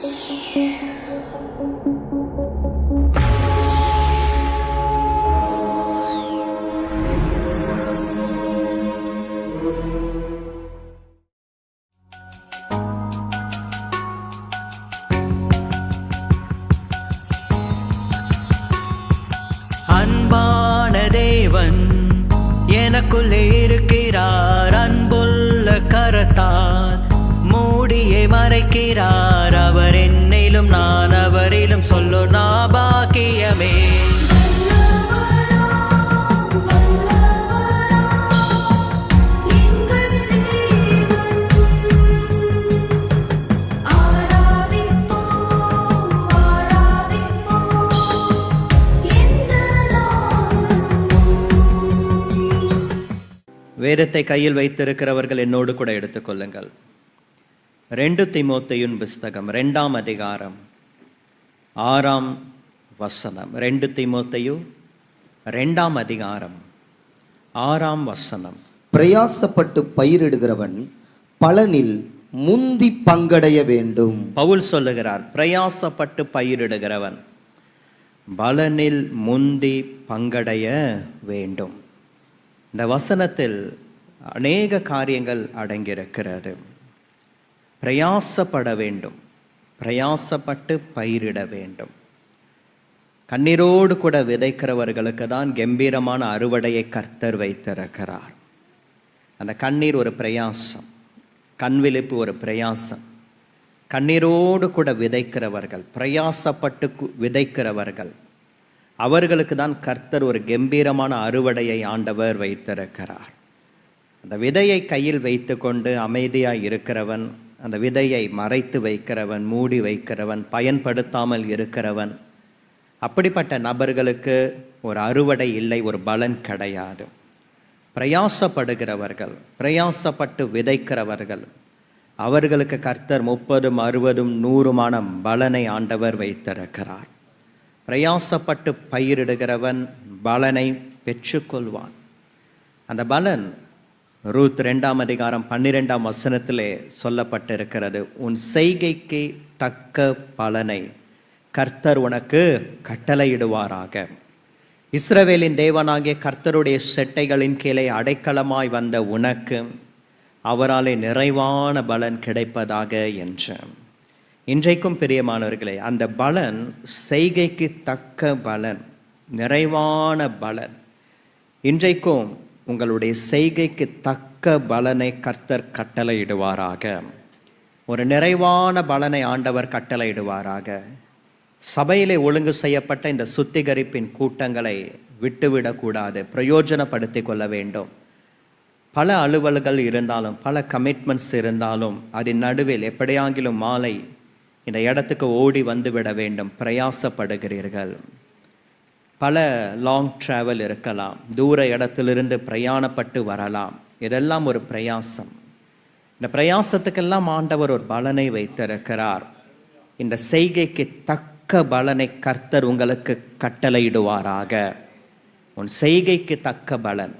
அன்பான தேவன் எனக்குள்ளே இருக்கிறார், அன்புள்ள கரத்தால் மூடியை மறைக்கிறார். அவர் என்னிலும் நான் அவரிலும் சொல்லு நான் பாக்கியமே. வேதத்தை கையில் வைத்திருக்கிறவர்கள் என்னோடு கூட எடுத்துக்கொள்ளுங்கள். 2 தீமோத்தேயுவின் புஸ்தகம் 2ஆம் அதிகாரம் 6ஆம் வசனம். 2 தீமோத்தேயு 2ஆம் அதிகாரம் 6ஆம் வசனம். பிரயாசப்பட்டு பயிரிடுகிறவன் பலனில் முந்தி பங்கடைய வேண்டும். பவுல் சொல்லுகிறார், பிரயாசப்பட்டு பயிரிடுகிறவன் பலனில் முந்தி பங்கடைய வேண்டும். இந்த வசனத்தில் அநேக காரியங்கள் அடங்கியிருக்கிறது. பிரயாசப்பட வேண்டும், பிரயாசப்பட்டு பயிரிட வேண்டும். கண்ணீரோடு கூட விதைக்கிறவர்களுக்கு தான் கம்பீரமான அறுவடையை கர்த்தர் வைத்திருக்கிறார். அந்த கண்ணீர் ஒரு பிரயாசம், கண்விழிப்பு ஒரு பிரயாசம். கண்ணீரோடு கூட விதைக்கிறவர்கள், பிரயாசப்பட்டு விதைக்கிறவர்கள், அவர்களுக்கு தான் கர்த்தர் ஒரு கம்பீரமான அறுவடையை ஆண்டவர் வைத்திருக்கிறார். அந்த விதையை கையில் வைத்து கொண்டு அமைதியாய் இருக்கிறவன், அந்த விதையை மறைத்து வைக்கிறவன், மூடி வைக்கிறவன், பயன்படுத்தாமல் இருக்கிறவன், அப்படிப்பட்ட நபர்களுக்கு ஒரு அறுவடை இல்லை, ஒரு பலன் கிடையாது. பிரயாசப்படுகிறவர்கள், பிரயாசப்பட்டு விதைக்கிறவர்கள், அவர்களுக்கு கர்த்தர் 30, 60, 100 பலனை ஆண்டவர் வைத்திருக்கிறார். பிரயாசப்பட்டு பயிரிடுகிறவன் பலனை பெற்றுக்கொள்வான். அந்த பலன் ரூத் 2ஆம் அதிகாரம் 12ஆம் வசனத்திலே சொல்லப்பட்டிருக்கிறது. உன் செய்கைக்கு தக்க பலனை கர்த்தர் உனக்கு கட்டளையிடுவாராக. இஸ்ரவேலின் தேவனாகிய கர்த்தருடைய செட்டைகளின் கீழே அடைக்கலமாய் வந்த உனக்கு அவராலே நிறைவான பலன் கிடைப்பதாக என்று. இன்றைக்கும் பிரியமானவர்களே, அந்த பலன் செய்கைக்கு தக்க பலன், நிறைவான பலன். இன்றைக்கும் உங்களுடைய செய்கைக்கு தக்க பலனை கர்த்தர் கட்டளையிடுவாராக. ஒரு நிறைவான பலனை ஆண்டவர் கட்டளையிடுவாராக. சபையிலே ஒழுங்கு செய்யப்பட்ட இந்த சுத்திகரிப்பின் கூட்டங்களை விட்டுவிடக்கூடாது, பிரயோஜனப்படுத்தி கொள்ள வேண்டும். பல அலுவல்கள் இருந்தாலும், பல கமிட்மெண்ட்ஸ் இருந்தாலும், அதன் நடுவில் எப்படியாகிலும் மாலை இந்த இடத்துக்கு ஓடி வந்து விட வேண்டும். பிரயாசப்படுகிறீர்கள். பல லாங் ட்ராவல் இருக்கலாம், தூர இடத்திலிருந்து பிரயாணப்பட்டு வரலாம். இதெல்லாம் ஒரு பிரயாசம். இந்த பிரயாசத்துக்கெல்லாம் ஆண்டவர் ஒரு பலனை வைத்திருக்கிறார். இந்த செய்கைக்கு தக்க பலனை கர்த்தர் உங்களுக்கு கட்டளையிடுவாராக. உன் செய்கைக்கு தக்க பலன்.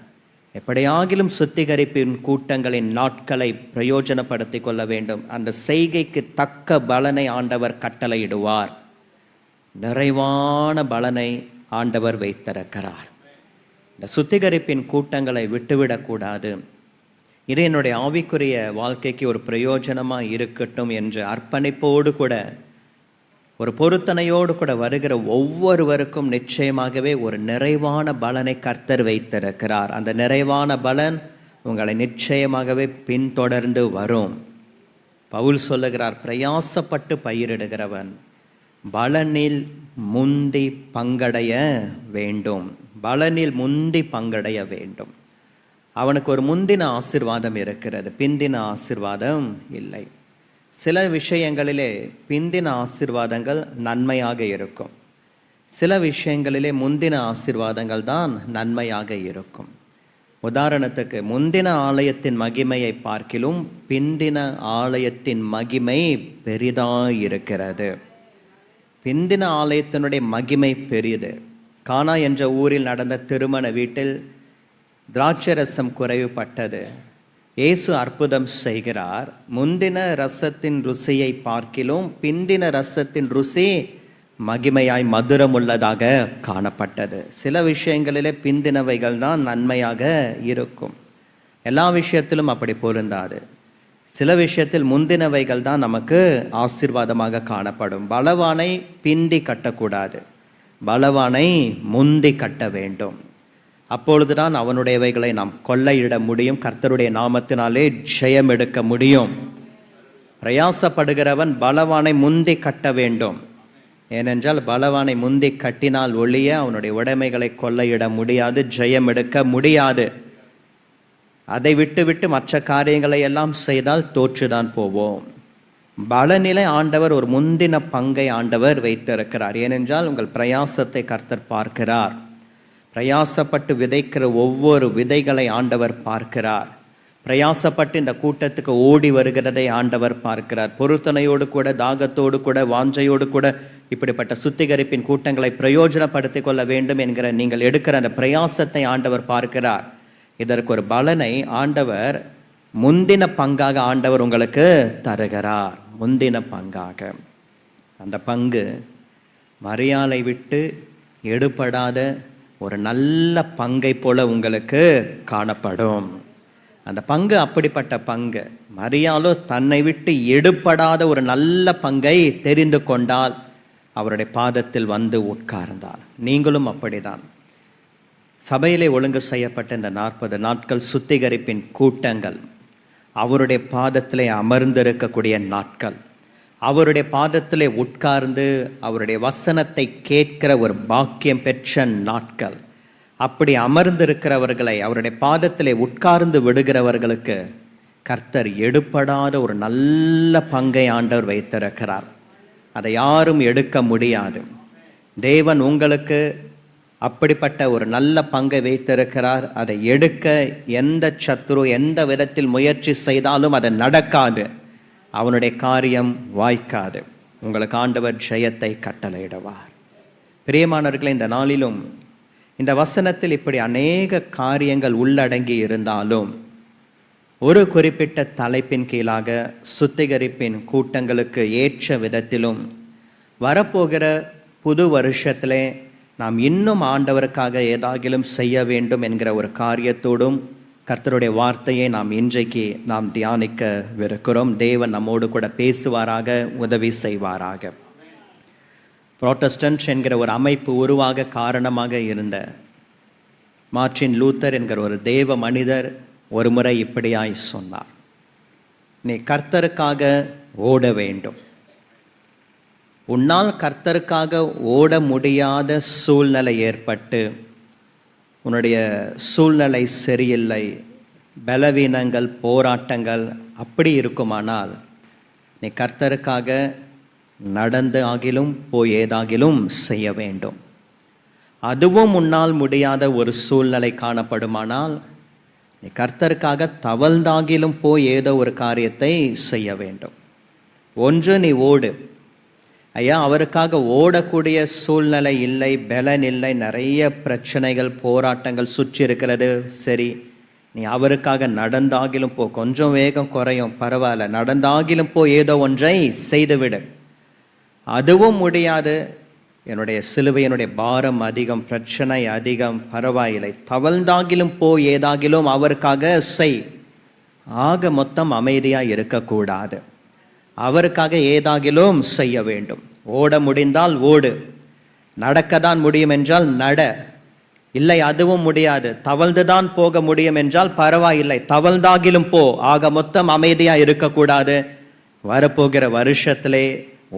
எப்படியாகிலும் சுத்திகரிப்பின் கூட்டங்களின் நாட்களை பிரயோஜனப்படுத்தி கொள்ள வேண்டும். அந்த செய்கைக்கு தக்க பலனை ஆண்டவர் கட்டளையிடுவார். நிறைவான பலனை ஆண்டவர் வைத்திருக்கிறார். இந்த சுத்திகரிப்பின் கூட்டங்களை விட்டுவிடக்கூடாது. இது என்னுடைய ஆவிக்குரிய வாழ்க்கைக்கு ஒரு பிரயோஜனமாக இருக்கட்டும் என்று அர்ப்பணிப்போடு கூட, ஒரு பொருத்தனையோடு கூட வருகிற ஒவ்வொருவருக்கும் நிச்சயமாகவே ஒரு நிறைவான பலனை கர்த்தர் வைத்திருக்கிறார். அந்த நிறைவான பலன் உங்களை நிச்சயமாகவே பின்தொடர்ந்து வரும். பவுல் சொல்லுகிறார், பிரயாசப்பட்டு பயிரிடுகிறவன் பலனில் முந்தி பங்கடைய வேண்டும். பலனில் முந்தி பங்கடைய வேண்டும். அவனுக்கு ஒரு முந்தின ஆசீர்வாதம் இருக்கிறது, பிந்தின ஆசீர்வாதம் இல்லை. சில விஷயங்களிலே பிந்தின ஆசீர்வாதங்கள் நன்மையாக இருக்கும், சில விஷயங்களிலே முந்தின ஆசீர்வாதங்கள் தான் நன்மையாக இருக்கும். உதாரணத்துக்கு, முந்தின ஆலயத்தின் மகிமையை பார்க்கிலும் பிந்தின ஆலயத்தின் மகிமை பெரிதாக இருக்கிறது. பிந்தின ஆலயத்தினுடைய மகிமை பெரியது. கானா என்ற ஊரில் நடந்த திருமண வீட்டில் திராட்சை ரசம் குறைவுபட்டது. இயேசு அற்புதம் செய்கிறார். முந்தின ரசத்தின் ருசியை பார்க்கிலும் பிந்தின ரசத்தின் ருசி மகிமையாய் மதுரமுள்ளதாக காணப்பட்டது. சில விஷயங்களிலே பிந்தினவைகள் தான் நன்மையாக இருக்கும். எல்லா விஷயத்திலும் அப்படி பொருந்தாது. சில விஷயத்தில் முந்தினவைகள் தான் நமக்கு ஆசீர்வாதமாக காணப்படும். பலவானை பிந்தி கட்டக்கூடாது, பலவானை முந்தி கட்ட வேண்டும். அப்பொழுதுதான் அவனுடையவைகளை நாம் கொள்ளையிட முடியும். கர்த்தருடைய நாமத்தினாலே ஜெயம் எடுக்க முடியும். பிரயாசப்படுகிறவன் பலவானை முந்தி கட்ட வேண்டும். ஏனென்றால் பலவானை முந்தி கட்டினால் ஒழிய அவனுடைய உடைமைகளை கொள்ளையிட முடியாது, ஜெயம் எடுக்க முடியாது. அதை விட்டு மற்ற காரியங்களை எல்லாம் செய்தால் தோற்றுதான் போவோம். பலனிலை ஆண்டவர் ஒரு முந்தின பங்கை ஆண்டவர் வைத்திருக்கிறார். ஏனென்றால் உங்கள் பிரயாசத்தை கர்த்தர் பார்க்கிறார். பிரயாசப்பட்டு விதைக்கிற ஒவ்வொரு விதைகளை ஆண்டவர் பார்க்கிறார். பிரயாசப்பட்டு இந்த கூட்டத்துக்கு ஓடி வருகிறதை ஆண்டவர் பார்க்கிறார். பொருத்தனையோடு கூட, தாகத்தோடு கூட, வாஞ்சையோடு கூட இப்படிப்பட்ட சுத்திகரிப்பின் கூட்டங்களை பிரயோஜனப்படுத்தி கொள்ள வேண்டும் என்கிற நீங்கள் எடுக்கிற அந்த பிரயாசத்தை ஆண்டவர் பார்க்கிறார். இதற்கு ஒரு பலனை ஆண்டவர் முந்தின பங்காக ஆண்டவர் உங்களுக்கு தருகிறார். முந்தின பங்காக அந்த பங்கு மரியாதை விட்டு எடுபடாத ஒரு நல்ல பங்கை போல உங்களுக்கு காணப்படும். அந்த பங்கு அப்படிப்பட்ட பங்கு. மரியாளோ தன்னை விட்டு எடுபடாத ஒரு நல்ல பங்கை தெரிந்து கொண்டால் அவருடைய பாதத்தில் வந்து உட்கார்ந்தார். நீங்களும் அப்படிதான். சபையிலே ஒழுங்கு செய்யப்பட்ட இந்த 40 நாட்கள் சுத்திகரிப்பின் கூட்டங்கள் அவருடைய பாதத்திலே அமர்ந்திருக்கக்கூடிய நாட்கள். அவருடைய பாதத்திலே உட்கார்ந்து அவருடைய வசனத்தை கேட்கிற ஒரு பாக்கியம் பெற்ற நாட்கள். அப்படி அமர்ந்திருக்கிறவர்களை, அவருடைய பாதத்திலே உட்கார்ந்து விடுகிறவர்களுக்கு கர்த்தர் எடுபடாத ஒரு நல்ல பங்கை ஆண்டவர் வைத்திருக்கிறார். அதை யாரும் எடுக்க முடியாது. தேவன் உங்களுக்கு அப்படிப்பட்ட ஒரு நல்ல பங்கை வைத்திருக்கிறார். அதை எடுக்க எந்த சத்துரு எந்த விதத்தில் முயற்சி செய்தாலும் அது நடக்காது. அவனுடைய காரியம் வாய்க்காது. உங்களுக்கு ஆண்டவர் ஜெயத்தை கட்டளையிடுவார். பிரியமானவர்களே, இந்த நாளிலும் இந்த வசனத்தில் இப்படி அநேக காரியங்கள் உள்ளடங்கி இருந்தாலும் ஒரு குறிப்பிட்ட தலைப்பின் கீழாக சுத்திகரிப்பின் கூட்டங்களுக்கு ஏற்ற விதத்திலும் வரப்போகிற புது வருஷத்திலே நாம் இன்னும் ஆண்டவருக்காக ஏதாகிலும் செய்ய வேண்டும் என்கிற ஒரு காரியத்தோடும் கர்த்தருடைய வார்த்தையை நாம் இன்றைக்கு நாம் தியானிக்கவிருக்கிறோம். தேவன் நம்மோடு கூட பேசுவாராக, உதவி செய்வாராக. புரோட்டஸ்டன்ட் என்கிற ஒரு அமைப்பு உருவாக காரணமாக இருந்த மார்ட்டின் லூத்தர் என்கிற ஒரு தேவ மனிதர் ஒரு முறை இப்படியாய் சொன்னார், நீ கர்த்தருக்காக ஓட வேண்டும். உன்னால் கர்த்தருக்காக ஓட முடியாத சூழ்நிலை ஏற்பட்டு, உன்னுடைய சூழ்நிலை சரியில்லை, பலவீனங்கள், போராட்டங்கள் அப்படி இருக்குமானால் நீ கர்த்தருக்காக நடந்து ஆகிலும் போய் ஏதாகிலும் செய்ய வேண்டும். அதுவும் உன்னால் முடியாத ஒரு சூழ்நிலை காணப்படுமானால் நீ கர்த்தருக்காக தவழ்ந்தாகிலும் போய் ஏதோ ஒரு காரியத்தை செய்ய வேண்டும். ஒன்று நீ ஓடு. ஐயா, அவருக்காக ஓடக்கூடிய சூழ்நிலை இல்லை, பலன் இல்லை, நிறைய பிரச்சனைகள் போராட்டங்கள் சுற்றி இருக்கிறது. சரி, நீ அவருக்காக நடந்தாகிலும் போ. கொஞ்சம் வேகம் குறையும், பரவாயில்ல, நடந்தாகிலும் போ, ஏதோ ஒன்றை செய்துவிடு. அதுவும் முடியாது, என்னுடைய சிலுவையினுடைய பாரம் அதிகம், பிரச்சனை அதிகம், பரவாயில்லை, தவழ்ந்தாகிலும் போ, ஏதாகிலும் அவருக்காக செய். ஆக மொத்தம் அமைதியாக இருக்கக்கூடாது. அவருக்காக ஏதாகிலும் செய்ய வேண்டும். ஓட முடிந்தால் ஓடு, நடக்கத்தான் முடியும் என்றால் நட. இல்லை, அதுவும் முடியாது, தவழ்ந்துதான் போக முடியும் என்றால் பரவாயில்லை, தவழ்ந்தாகிலும் போ. ஆக மொத்தம் அமைதியாக இருக்கக்கூடாது. வரப்போகிற வருஷத்திலே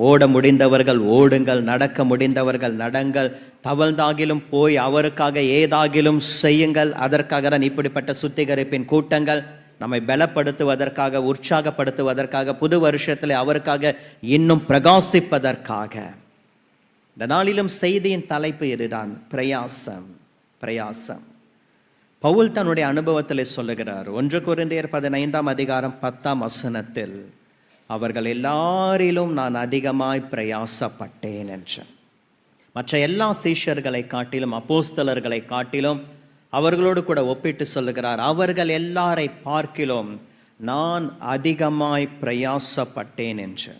ஓட முடிந்தவர்கள் ஓடுங்கள், நடக்க முடிந்தவர்கள் நடங்கள், தவழ்ந்தாகிலும் போய் அவருக்காக ஏதாகிலும் செய்யுங்கள். அதற்காக தான் இப்படிப்பட்ட சுத்திகரிப்பின் கூட்டங்கள் நம்மை பலப்படுத்துவதற்காக, உற்சாகப்படுத்துவதற்காக, புது வருஷத்தில் அவருக்காக இன்னும் பிரகாசிப்பதற்காக. இந்த நாளிலும் செய்தியின் தலைப்பு இதுதான், பிரயாசம். பிரயாசம். பவுல் தன்னுடைய அனுபவத்தில் சொல்லுகிறார். 1 கொரிந்தியர் 15:10 அவர்கள் எல்லாரிலும் நான் அதிகமாய் பிரயாசப்பட்டேன் என்று. மற்ற எல்லா சீஷர்களை காட்டிலும், அப்போஸ்தலர்களை காட்டிலும் அவர்களோடு கூட ஒப்பிட்டு சொல்லுகிறார், அவர்கள் எல்லாரை பார்க்கிலும் நான் அதிகமாய் பிரயாசப்பட்டேன் என்று.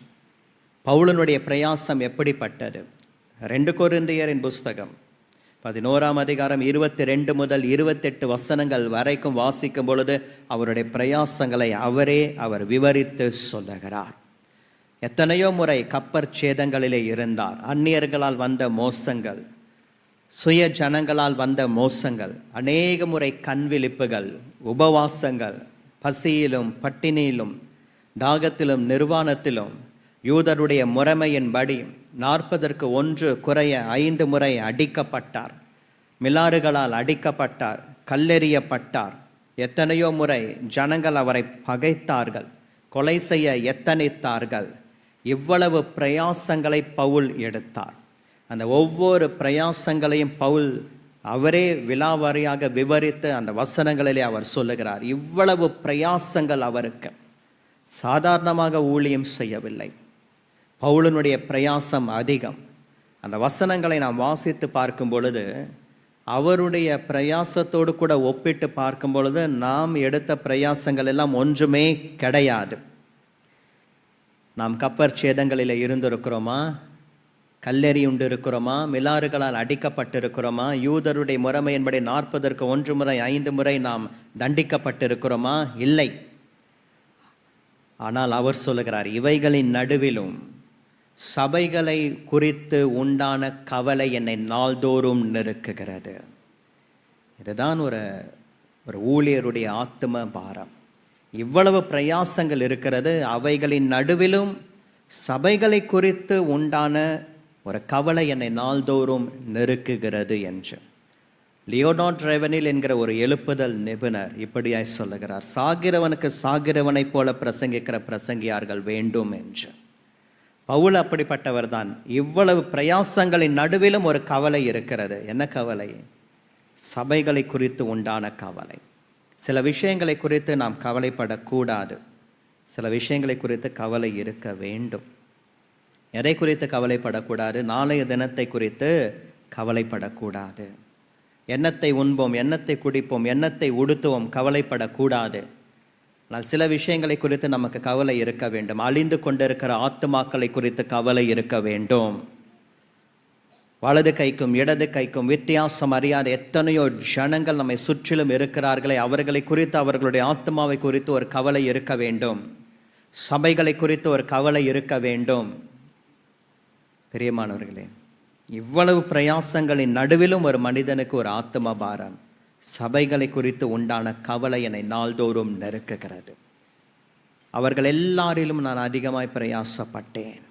பவுலனுடைய பிரயாசம் எப்படிப்பட்டது? 2 கொரிந்தியரின் புஸ்தகம் 11ஆம் அதிகாரம் 22 முதல் 28 வசனங்கள் வரைக்கும் வாசிக்கும் பொழுது அவருடைய பிரயாசங்களை அவர் விவரித்து சொல்லுகிறார். எத்தனையோ முறை கப்பற்சேதங்களிலே இருந்தார். அந்நியர்களால் வந்த மோசங்கள், சுய ஜனங்களால் வந்த மோசங்கள், அநேக முறை கண்விழிப்புகள், உபவாசங்கள், பசியிலும் பட்டினியிலும் தாகத்திலும் நிர்வாணத்திலும் யூதருடைய முறைமையின்படி 40ற்கு 1 குறைய 5 முறை அடிக்கப்பட்டார். மிலாறுகளால் அடிக்கப்பட்டார், கல்லெறியப்பட்டார். எத்தனையோ முறை ஜனங்கள் அவரை பகைத்தார்கள், கொலை செய்ய எத்தனித்தார்கள். இவ்வளவு பிரயாசங்களை பவுல் எடுத்தார். அந்த ஒவ்வொரு பிரயாசங்களையும் பவுல் அவரே விலாவாரியாக விவரித்து அந்த வசனங்களிலே அவர் சொல்லுகிறார். இவ்வளவு பிரயாசங்கள் அவருக்கு. சாதாரணமாக ஊழியம் செய்யவில்லை. பவுலனுடைய பிரயாசம் அதிகம். அந்த வசனங்களை நாம் வாசித்து பார்க்கும் பொழுது அவருடைய பிரயாசத்தோடு கூட ஒப்பிட்டு பார்க்கும் பொழுது நாம் எடுத்த பிரயாசங்கள் எல்லாம் ஒன்றுமே கிடையாது. நாம் கப்பற்சேதங்களில் இருந்திருக்கிறோமா? கல்லெறி உண்டு இருக்கிறோமா? மிலாறுகளால் அடிக்கப்பட்டிருக்கிறோமா? யூதருடைய முறைமையின்படி 40ற்கு 1 முறை 5 முறை நாம் தண்டிக்கப்பட்டிருக்கிறோமா? இல்லை. ஆனால் அவர் சொல்லுகிறார், இவைகளின் நடுவிலும் சபைகளை குறித்து உண்டான கவலை என்னை நாள்தோறும் நெருக்குகிறது. இதுதான் ஒரு ஊழியருடைய ஆத்தும பாரம். இவ்வளவு பிரயாசங்கள் இருக்கிறது, அவைகளின் நடுவிலும் சபைகளை குறித்து உண்டான ஒரு கவலை என்னை நாள்தோறும் நெருக்குகிறது என்று. லியோனார்ட் ரெவனில் என்கிற ஒரு எழுப்புதல் நிபுணர் இப்படியாய் சொல்லுகிறார், சாகிறவனுக்கு சாகிறவனைப் போல பிரசங்கிக்கிற பிரசங்கியார்கள் வேண்டும் என்று. பவுல் அப்படிப்பட்டவர் தான். இவ்வளவு பிரயாசங்களின் நடுவிலும் ஒரு கவலை இருக்கிறது. என்ன கவலை? சபைகளை குறித்து உண்டான கவலை. சில விஷயங்களை குறித்து நாம் கவலைப்படக்கூடாது, சில விஷயங்களை குறித்து கவலை இருக்க வேண்டும். எதை குறித்து கவலைப்படக்கூடாது? நாளைய தினத்தை குறித்து கவலைப்படக்கூடாது. எண்ணத்தை உண்போம், எண்ணத்தை குடிப்போம், எண்ணத்தை உடுத்துவோம், கவலைப்படக்கூடாது. ஆனால் சில விஷயங்களை குறித்து நமக்கு கவலை இருக்க வேண்டும். அழிந்து கொண்டிருக்கிற ஆத்துமாக்களை குறித்து கவலை இருக்க வேண்டும். வலது கைக்கும் இடது கைக்கும் வித்தியாசம் அறியாத எத்தனையோ ஜனங்கள் நம்மை சுற்றிலும் இருக்கிறார்களே, அவர்களை குறித்து, அவர்களுடைய ஆத்மாவை குறித்து ஒரு கவலை இருக்க வேண்டும். சபைகளை குறித்து ஒரு கவலை இருக்க வேண்டும். பிரியமானவர்களே, இவ்வளவு பிரயாசங்களின் நடுவிலும் ஒரு மனிதனுக்கு ஒரு ஆத்ம பாரம், சபைகளை குறித்து உண்டான கவலை என்னை நாள்தோறும் நெருக்குகிறது. அவர்கள் எல்லாரிலும் நான் அதிகமாய் பிரயாசப்பட்டேன்.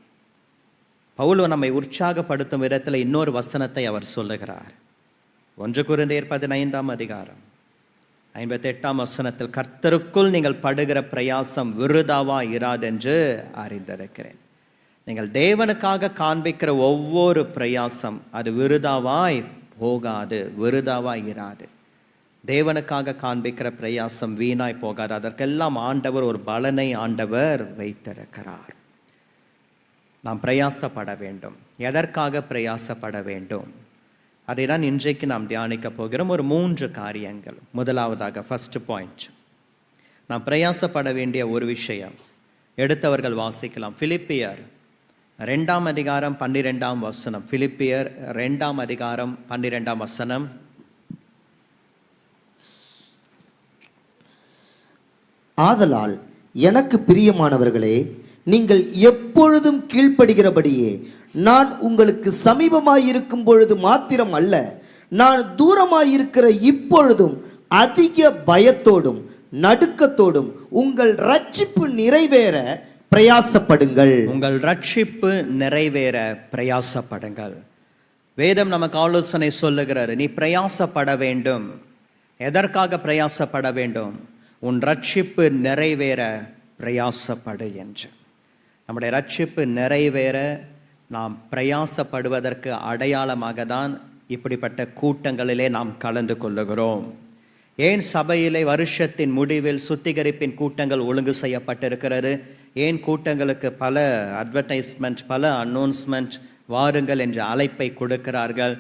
பவுல் நம்மை உற்சாகப்படுத்தும் விதத்தில் இன்னொரு வசனத்தை அவர் சொல்லுகிறார். 1 கொரிந்தியர் 15ஆம் அதிகாரம் 58ஆம் வசனத்தில், கர்த்தருக்குள் நீங்கள் படுகிற பிரயாசம் விருதாவா இராதென்று அறிந்திருக்கிறேன். நீங்கள் தேவனுக்காக காண்பிக்கிற ஒவ்வொரு பிரயாசம் அது விருதாவாய் போகாது, விருதாவாய் இராது. தேவனுக்காக காண்பிக்கிற பிரயாசம் வீணாய் போகாது. அதற்கெல்லாம் ஆண்டவர் ஒரு பலனை ஆண்டவர் வைத்திருக்கிறார். நாம் பிரயாசப்பட வேண்டும். எதற்காக பிரயாசப்பட வேண்டும்? அதை தான் இன்றைக்கு நாம் தியானிக்க போகிறோம். ஒரு 3 காரியங்கள். முதலாவதாக, ஃபர்ஸ்ட் பாயிண்ட், நாம் பிரயாசப்பட வேண்டிய ஒரு விஷயம். எடுத்தவர்கள் வாசிக்கலாம். பிலிப்பியர் 2ஆம் அதிகாரம் 12ஆம் வசனம். பிலிப்பியர் 2ஆம் அதிகாரம் 12ஆம் வசனம். ஆதலால் எனக்கு பிரியமானவர்களே, நீங்கள் எப்பொழுதும் கீழ்ப்படுகிறபடியே நான் உங்களுக்கு சமீபமாயிருக்கும் பொழுது மாத்திரம் அல்ல, நான் தூரமாயிருக்கிற இப்பொழுதும் அதிக பயத்தோடும் நடுக்கத்தோடும் உங்கள் ரட்சிப்பு நிறைவேற பிரயாசப்படுங்கள். உங்கள் ரட்சிப்பு நிறைவேற பிரயாசப்படுங்கள். வேதம் நமக்கு ஆலோசனை சொல்லுகிறார், நீ பிரயாசப்பட வேண்டும். எதற்காக பிரயாசப்பட வேண்டும்? உன் ரட்சிப்பு நிறைவேற பிரயாசப்படு என்று. நம்முடைய ரட்சிப்பு நிறைவேற நாம் பிரயாசப்படுவதற்கு அடையாளமாக தான் இப்படிப்பட்ட கூட்டங்களிலே நாம் கலந்து கொள்ளுகிறோம். ஏன் சபையிலே வருஷத்தின் முடிவில் சுத்திகரிப்பின் கூட்டங்கள் ஒழுங்கு செய்யப்பட்டிருக்கிறது? ஏன் கூட்டங்களுக்கு பல அட்வர்டைஸ்மெண்ட், பல அனௌன்ஸ்மெண்ட், வாருங்கள் என்ற அழைப்பை கொடுக்கிறார்கள்?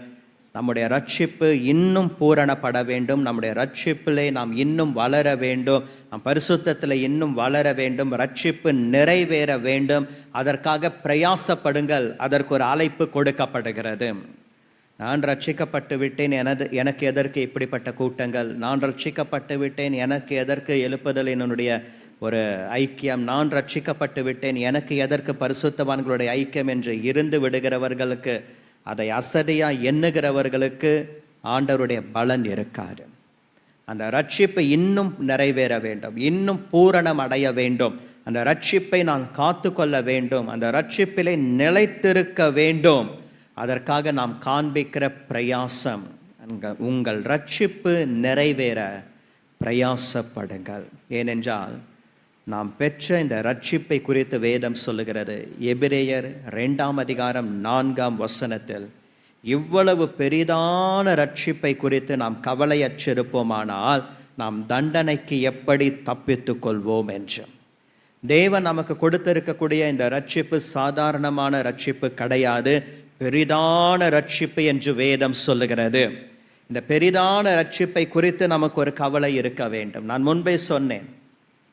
நம்முடைய ரட்சிப்பு இன்னும் பூரணப்பட வேண்டும். நம்முடைய ரட்சிப்பிலே நாம் இன்னும் வளர வேண்டும். நம் பரிசுத்தத்தில் இன்னும் வளர வேண்டும். ரட்சிப்பு நிறைவேற வேண்டும். அதற்காக பிரயாசப்படுங்கள். அதற்கு ஒரு அழைப்பு கொடுக்கப்படுகிறது. நான் ரட்சிக்கப்பட்டு விட்டேன், எனக்கு எதற்கு இப்படிப்பட்ட கூட்டங்கள்? நான் ரட்சிக்கப்பட்டு விட்டேன், எனக்கு எதற்கு எழுப்புதல் என்னுடைய ஒரு ஐக்கியம்? நான் ரட்சிக்கப்பட்டு விட்டேன், எனக்கு எதற்கு பரிசுத்தவான்களுடைய ஐக்கியம் என்று இருந்து விடுகிறவர்களுக்கு, அதை அசதியாக எண்ணுகிறவர்களுக்கு ஆண்டவருடைய பலன் இருக்காது. அந்த ரட்சிப்பு இன்னும் நிறைவேற வேண்டும், இன்னும் பூரணம் அடைய வேண்டும். அந்த ரட்சிப்பை நான் காத்து கொள்ள வேண்டும். அந்த ரட்சிப்பிலே நிலைத்திருக்க வேண்டும். அதற்காக நாம் காண்பிக்கிற பிரயாசம். உங்கள் ரட்சிப்பு நிறைவேற பிரயாசப்படுங்கள். ஏனென்றால் நாம் பெற்ற இந்த ரட்சிப்பை குறித்து வேதம் சொல்லுகிறது. எபிரேயர் 2:4 இவ்வளவு பெரிதான ரட்சிப்பை குறித்து நாம் கவலையற்றிருப்போமானால் நாம் தண்டனைக்கு எப்படி தப்பித்து கொள்வோம் என்று. தேவன் நமக்கு கொடுத்திருக்கக்கூடிய இந்த ரட்சிப்பு சாதாரணமான ரட்சிப்பு கிடையாது, பெரிதான ரட்சிப்பு என்று வேதம் சொல்லுகிறது. இந்த பெரிதான ரட்சிப்பை குறித்து நமக்கு ஒரு கவலை இருக்க வேண்டும். நான் முன்பே சொன்னேன்,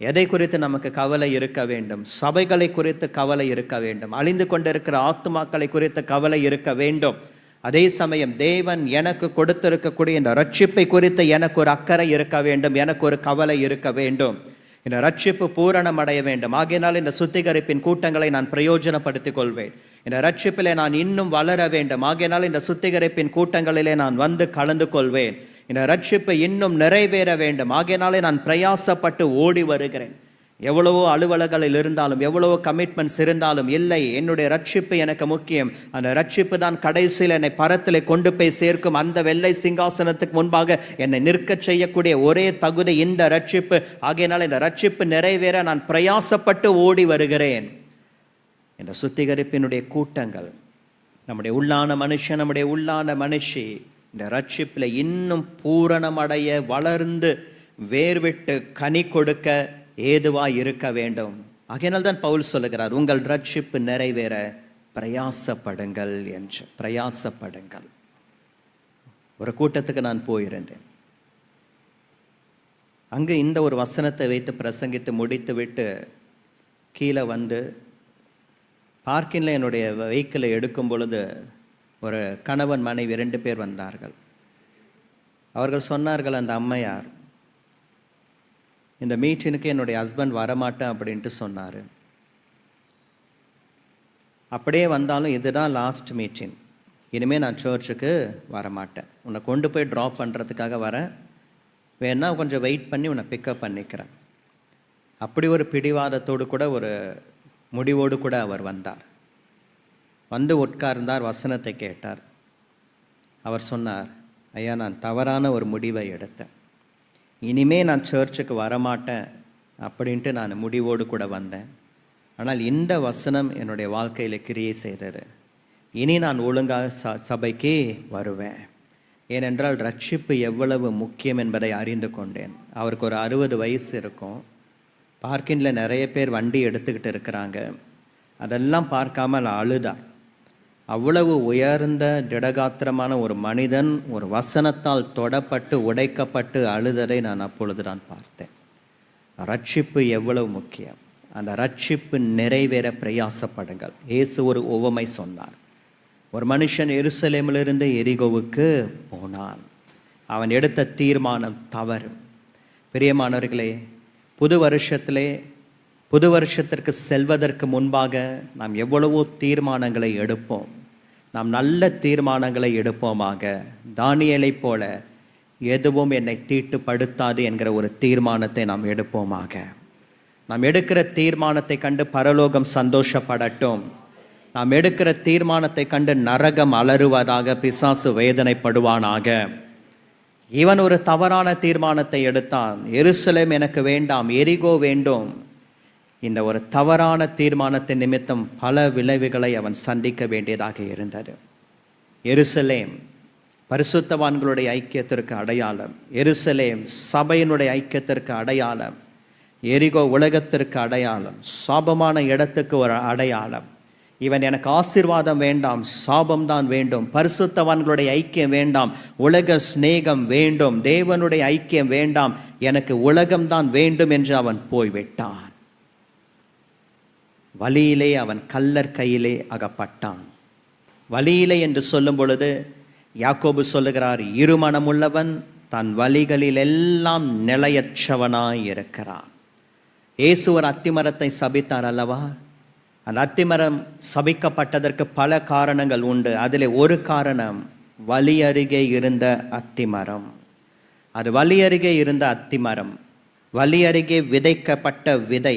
எதை குறித்து நமக்கு கவலை இருக்க வேண்டும்? சபைகளை குறித்து கவலை இருக்க வேண்டும். அழிந்து கொண்டிருக்கிற ஆத்துமாக்களை குறித்து கவலை இருக்க வேண்டும். அதே சமயம் தேவன் எனக்கு கொடுத்திருக்கக்கூடிய இந்த ரட்சிப்பை குறித்து எனக்கு ஒரு அக்கறை இருக்க வேண்டும், எனக்கு ஒரு கவலை இருக்க வேண்டும். இந்த ரட்சிப்பு பூரணம் அடைய வேண்டும். ஆகையினால் இந்த சுத்திகரிப்பின் கூட்டங்களை நான் பிரயோஜனப்படுத்திக் கொள்வேன். இந்த ரட்சிப்பிலே நான் இன்னும் வளர வேண்டும். ஆகையினால் இந்த சுத்திகரிப்பின் கூட்டங்களிலே நான் வந்து கலந்து கொள்வேன். இந்த ரட்சிப்பு இன்னும் நிறைவேற வேண்டும். ஆகையினாலே நான் பிரயாசப்பட்டு ஓடி வருகிறேன். எவ்வளவோ அலுவலகளில் இருந்தாலும், எவ்வளவோ கமிட்மெண்ட்ஸ் இருந்தாலும், இல்லை, என்னுடைய ரட்சிப்பு எனக்கு முக்கியம். அந்த ரட்சிப்பு தான் கடைசியில் என்னை பரத்திலே கொண்டு போய் சேர்க்கும். அந்த வெள்ளை சிங்காசனத்துக்கு முன்பாக என்னை நிற்க செய்யக்கூடிய ஒரே தகுதி இந்த ரட்சிப்பு. ஆகையினால் இந்த ரட்சிப்பு நிறைவேற நான் பிரயாசப்பட்டு ஓடி வருகிறேன். இந்த சுத்திகரிப்பினுடைய கூட்டங்கள் நம்முடைய உள்ளான மனுஷன், நம்முடைய உள்ளான மனுஷி இந்த ரட்சிப்பில் இன்னும் பூரணமடைய, வளர்ந்து வேர்விட்டு கனி கொடுக்க ஏதுவாய் இருக்க வேண்டும். ஆகையினால் தான் பவுல் சொல்லுகிறார், உங்கள் ரட்சிப்பு நிறைவேற பிரயாசப்படுங்கள் என்று. பிரயாசப்படுங்கள். ஒரு கூட்டத்துக்கு நான் போயிருந்தேன். அங்கே இந்த ஒரு வசனத்தை வைத்து பிரசங்கித்து முடித்து விட்டு கீழே வந்து பார்க்கிங்கில் என்னுடைய வெஹிக்கிளை எடுக்கும் பொழுது ஒரு கணவன் மனைவி 2 பேர் வந்தார்கள். அவர்கள் சொன்னார்கள், அந்த அம்மையார், இந்த மீட்டினுக்கு என்னுடைய ஹஸ்பண்ட் வரமாட்டேன் அப்படின்ட்டு சொன்னார். அப்படியே வந்தாலும் இதுதான் லாஸ்ட் மீட்டிங், இனிமேல் நான் சர்ச்சுக்கு வரமாட்டேன், உன்னை கொண்டு போய் ட்ராப் பண்ணுறதுக்காக வரேன், வேணா கொஞ்சம் வெயிட் பண்ணி உன்னை பிக்கப் பண்ணிக்கிறேன். அப்படி ஒரு பிடிவாதத்தோடு கூட, ஒரு முடிவோடு கூட அவர் வந்தார். வந்து உட்கார்ந்தார், வசனத்தை கேட்டார். அவர் சொன்னார், ஐயா, நான் தவறான ஒரு முடிவை எடுத்தேன், இனிமே நான் சர்ச்சுக்கு வரமாட்டேன் அப்படின்ட்டு நான் முடிவோடு கூட வந்தேன். ஆனால் இந்த வசனம் என்னுடைய வாழ்க்கையில் கிரியை செய்தது. இனி நான் ஒழுங்காக சபைக்கு வருவேன். ஏனென்றால் ரட்சிப்பு எவ்வளவு முக்கியம் என்பதை அறிந்து கொண்டேன். அவருக்கு ஒரு 60 வயசு இருக்கும். பார்க்கிங்கில் நிறைய பேர் வண்டி எடுத்துக்கிட்டு இருக்கிறாங்க. அதெல்லாம் பார்க்காமல் அழுதார். அவ்வளவு உயர்ந்த திடகாத்திரமான ஒரு மனிதன் ஒரு வசனத்தால் தொடப்பட்டு உடைக்கப்பட்டு அழுததை நான் அப்பொழுது நான் பார்த்தேன். ரட்சிப்பு எவ்வளவு முக்கியம். அந்த ரட்சிப்பு நிறைவேற பிரயாசப்படுங்கள். இயேசு ஒரு உவமை சொன்னார். ஒரு மனுஷன் எருசலேமிலிருந்து எரிகோவுக்கு போனான். அவன் எடுத்த தீர்மானம் தவறு. பிரியமானவர்களே, புது வருஷத்திற்கு செல்வதற்கு முன்பாக நாம் எவ்வளவோ தீர்மானங்களை எடுப்போம். நாம் நல்ல தீர்மானங்களை எடுப்போமாக. தானியேலை போல எதுவும் என்னை தீட்டுப்படுத்தாது என்கிற ஒரு தீர்மானத்தை நாம் எடுப்போமாக. நாம் எடுக்கிற தீர்மானத்தை கண்டு பரலோகம் சந்தோஷப்படட்டும். நாம் எடுக்கிற தீர்மானத்தை கண்டு நரகம் அலறுவதாக, பிசாசு வேதனைப்படுவானாக. இவன் ஒரு தவறான தீர்மானத்தை எடுத்தான். எருசலேம் எனக்கு வேண்டாம், எரிகோ வேண்டும். இந்த ஒரு தவறான தீர்மானத்தின் நிமித்தம் பல விளைவுகளை அவன் சந்திக்க வேண்டியதாக இருந்தது. எருசலேம் பரிசுத்தவான்களுடைய ஐக்கியத்திற்கு அடையாளம். எருசலேம் சபையினுடைய ஐக்கியத்திற்கு அடையாளம். எரிகோ உலகத்திற்கு அடையாளம். சாபமான இடத்துக்கு ஒரு அடையாளம். இவன் எனக்கு ஆசீர்வாதம் வேண்டாம், சாபம் தான் வேண்டும், பரிசுத்தவான்களுடைய ஐக்கியம் வேண்டாம், உலக சிநேகம் வேண்டும், தேவனுடைய ஐக்கியம் வேண்டாம், எனக்கு உலகம்தான் வேண்டும் என்று அவன் போய்விட்டான். வழியிலே அவன் கள்ளர் கையிலே அகப்பட்டான். வழியிலே என்று சொல்லும் பொழுது யாக்கோபு சொல்லுகிறார், இருமனமுள்ளவன் தன் வழிகளில் எல்லாம் நிலையற்றவனாய் இருக்கிறான். இயேசு ஒரு அத்திமரத்தை சபித்தார் அல்லவா? அந்த அத்திமரம் சபிக்கப்பட்டதற்கு பல காரணங்கள் உண்டு. அதில் ஒரு காரணம் வழி அருகே இருந்த அத்திமரம். அது வழி அருகே இருந்த அத்திமரம், வழி அருகே விதைக்கப்பட்ட விதை,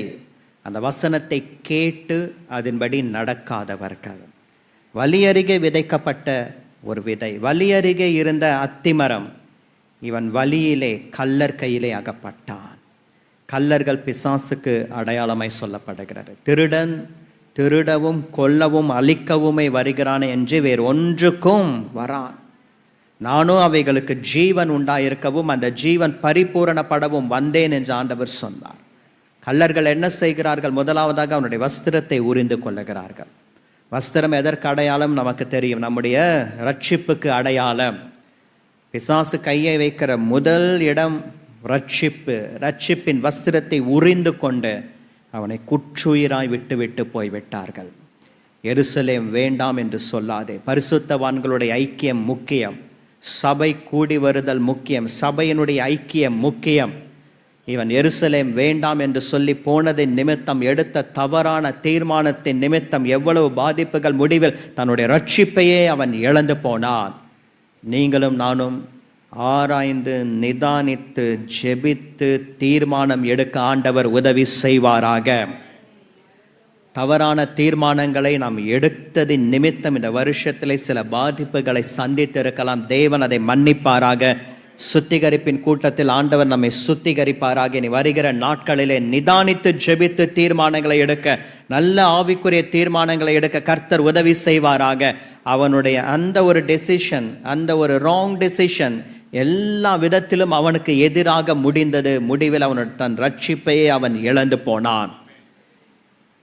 அந்த வசனத்தை கேட்டு அதன்படி நடக்காதவர்கள். வழி அருகே விதைக்கப்பட்ட ஒரு விதை, வழி அருகே இருந்த அத்திமரம். இவன் வழியிலே கள்ளர் கையிலே அகப்பட்டான். கள்ளர்கள் பிசாசுக்கு அடையாளமாய் சொல்லப்படுகிறது. திருடன் திருடவும் கொல்லவும் அழிக்கவுமே வருகிறான் என்று வேறு ஒன்றுக்கும் வரான். நானும் அவைகளுக்கு ஜீவன் உண்டாயிருக்கவும் அந்த ஜீவன் பரிபூரணப்படவும் வந்தேன் என்று ஆண்டவர் சொன்னார். கள்ளர்கள் என்ன செய்கிறார்கள்? முதலாவதாக அவனுடைய வஸ்திரத்தை உரிந்து கொள்ளுகிறார்கள். வஸ்திரம் எதற்கு அடையாளம் நமக்கு தெரியும், நம்முடைய ரட்சிப்புக்கு அடையாளம். பிசாசு கையை வைக்கிற முதல் இடம் ரட்சிப்பு. ரட்சிப்பின் வஸ்திரத்தை உரிந்து கொண்டு அவனை குற்றுயிராய் விட்டு போய்விட்டார்கள். எருசலேம் வேண்டாம் என்று சொல்லாதே. பரிசுத்தவான்களுடைய ஐக்கியம் முக்கியம், சபை கூடி வருதல் முக்கியம், சபையினுடைய ஐக்கியம் முக்கியம். இவன் எருசலேம் வேண்டாம் என்று சொல்லி போனதின் நிமித்தம், எடுத்த தவறான தீர்மானத்தின் நிமித்தம் எவ்வளவு பாதிப்புகள், முடிவில் தன்னுடைய ரட்சிப்பையே அவன் இழந்து போனான். நீங்களும் நானும் ஆராய்ந்து நிதானித்து ஜெபித்து தீர்மானம் எடுக்க ஆண்டவர் உதவி செய்வாராக. தவறான தீர்மானங்களை நாம் எடுத்ததின் நிமித்தம் இந்த வருஷத்திலே சில பாதிப்புகளை சந்தித்திருக்கலாம். தேவன் அதை மன்னிப்பாராக. சுத்திகரிப்பின் கூட்டத்தில் ஆண்டவர் நம்மை சுத்திகரிப்பாராக. இனி வருகிற நாட்களிலே நிதானித்து ஜெபித்து தீர்மானங்களை எடுக்க, நல்ல ஆவிக்குரிய தீர்மானங்களை எடுக்க கர்த்தர் உதவி செய்வாராக. அவனுடைய அந்த ஒரு டெசிஷன், அந்த ஒரு ராங் டெசிஷன் எல்லா விதத்திலும் அவனுக்கு எதிராக முடிந்தது. முடிவில் அவனுடைய தன் ரட்சிப்பையே அவன் இழந்து போனான்.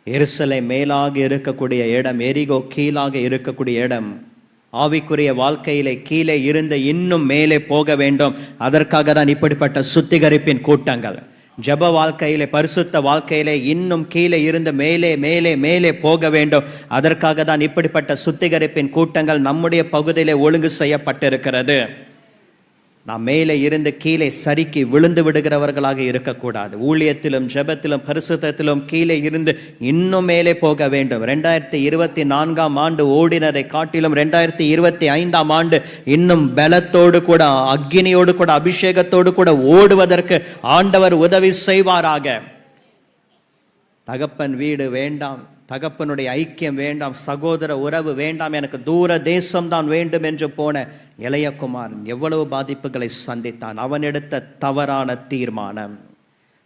எருசலேம் மேலாக இருக்கக்கூடிய இடம், எரிகோ கீழாக இருக்கக்கூடிய இடம். ஆவிக்குரிய வாழ்க்கையிலே கீழே இருந்து இன்னும் மேலே போக வேண்டும். அதற்காக தான் இப்படிப்பட்ட சுத்திகரிப்பின் கூட்டங்கள். ஜப வாழ்க்கையிலே, பரிசுத்த வாழ்க்கையிலே இன்னும் கீழே இருந்து மேலே மேலே மேலே போக வேண்டும். அதற்காக தான் இப்படிப்பட்ட சுத்திகரிப்பின் கூட்டங்கள் நம்முடைய பகுதியிலே ஒழுங்கு செய்யப்பட்டிருக்கிறது. நாம் மேலே இருந்து கீழே சறுக்கி விழுந்து விடுகிறவர்களாக இருக்கக்கூடாது. ஊழியத்திலும் ஜெபத்திலும் பரிசுத்தத்திலும் கீழே இருந்து இன்னும் மேலே போக வேண்டும். 2024ஆம் ஆண்டு ஓடினதை காட்டிலும் 2025ஆம் ஆண்டு இன்னும் பலத்தோடு கூட, அக்கினியோடு கூட, அபிஷேகத்தோடு கூட ஓடுவதற்கு ஆண்டவர் உதவி செய்வாராக. தகப்பன் வீடு வேண்டாம், தகப்பனுடைய ஐக்கியம் வேண்டாம், சகோதர உறவு வேண்டாம், எனக்கு தூர தேசம்தான் வேண்டும் என்று போன இளையகுமாரன் எவ்வளவு பாதிப்புகளை சந்தித்தான். அவன் எடுத்த தவறான தீர்மானம்.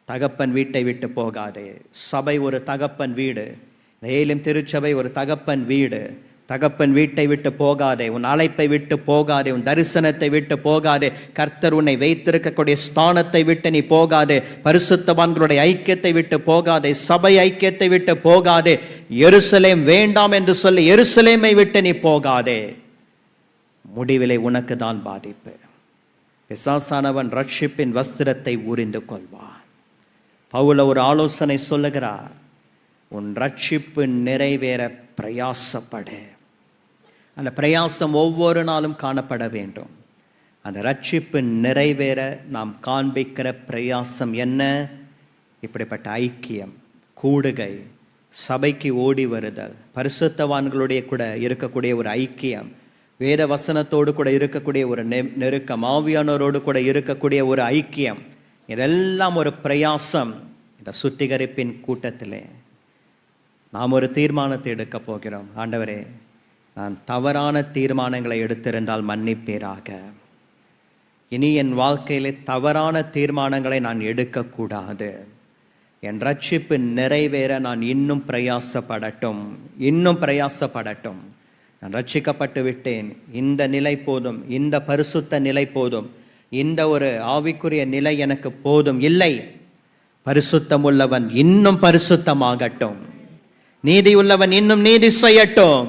தகப்பன் வீட்டை விட்டு போகாதே. சபை ஒரு தகப்பன் வீடு. ஏலும் திருச்சபை ஒரு தகப்பன் வீடு. தகப்பன் வீட்டை விட்டு போகாதே. உன் அழைப்பை விட்டு போகாதே. உன் தரிசனத்தை விட்டு போகாதே. கர்த்தர் உன்னை வைத்திருக்கக்கூடிய ஸ்தானத்தை விட்டு நீ போகாதே. பரிசுத்தவான்களுடைய ஐக்கியத்தை விட்டு போகாதே. சபை ஐக்கியத்தை விட்டு போகாதே. எருசலேம் வேண்டாம் என்று சொல்லி எருசலேமை விட்டு நீ போகாதே. முடிவிலே உனக்கு தான் பாதிப்பு. பிசாசானவன் ரட்சிப்பின் வஸ்திரத்தை உரிந்து கொள்வான். பவுல் ஒரு ஆலோசனை சொல்லுகிறார், உன் ரட்சிப்பு நிறைவேற பிரயாசப்படு. அந்த பிரயாசம் ஒவ்வொரு நாளும் காணப்பட வேண்டும். அந்த ரட்சிப்பு நிறைவேற நாம் காண்பிக்கிற பிரயாசம் என்ன? இப்படிப்பட்ட ஐக்கியம், கூடுகை, சபைக்கு ஓடி வருதல், பரிசுத்தவான்களுடைய கூட இருக்கக்கூடிய ஒரு ஐக்கியம், வேத வசனத்தோடு கூட இருக்கக்கூடிய ஒரு நெருக்கம், ஆவியானோரோடு கூட இருக்கக்கூடிய ஒரு ஐக்கியம், இதெல்லாம் ஒரு பிரயாசம். இந்த சுத்திகரிப்பின் கூட்டத்திலே நாம் ஒரு தீர்மானத்தை எடுக்க போகிறோம். ஆண்டவரே, நான் தவறான தீர்மானங்களை எடுத்திருந்தால் மன்னிப்பீராக. இனி என் வாழ்க்கையிலே தவறான தீர்மானங்களை நான் எடுக்கக்கூடாது. என் ரட்சிப்பு நிறைவேற நான் இன்னும் பிரயாசப்படட்டும், இன்னும் பிரயாசப்படட்டும். நான் ரட்சிக்கப்பட்டு விட்டேன், இந்த நிலை போதும், இந்த பரிசுத்த நிலை போதும், இந்த ஒரு ஆவிக்குரிய நிலை எனக்கு போதும். இல்லை, பரிசுத்தம் உள்ளவன் இன்னும் பரிசுத்தமாகட்டும். நீதி உள்ளவன் இன்னும் நீதி செய்யட்டும்.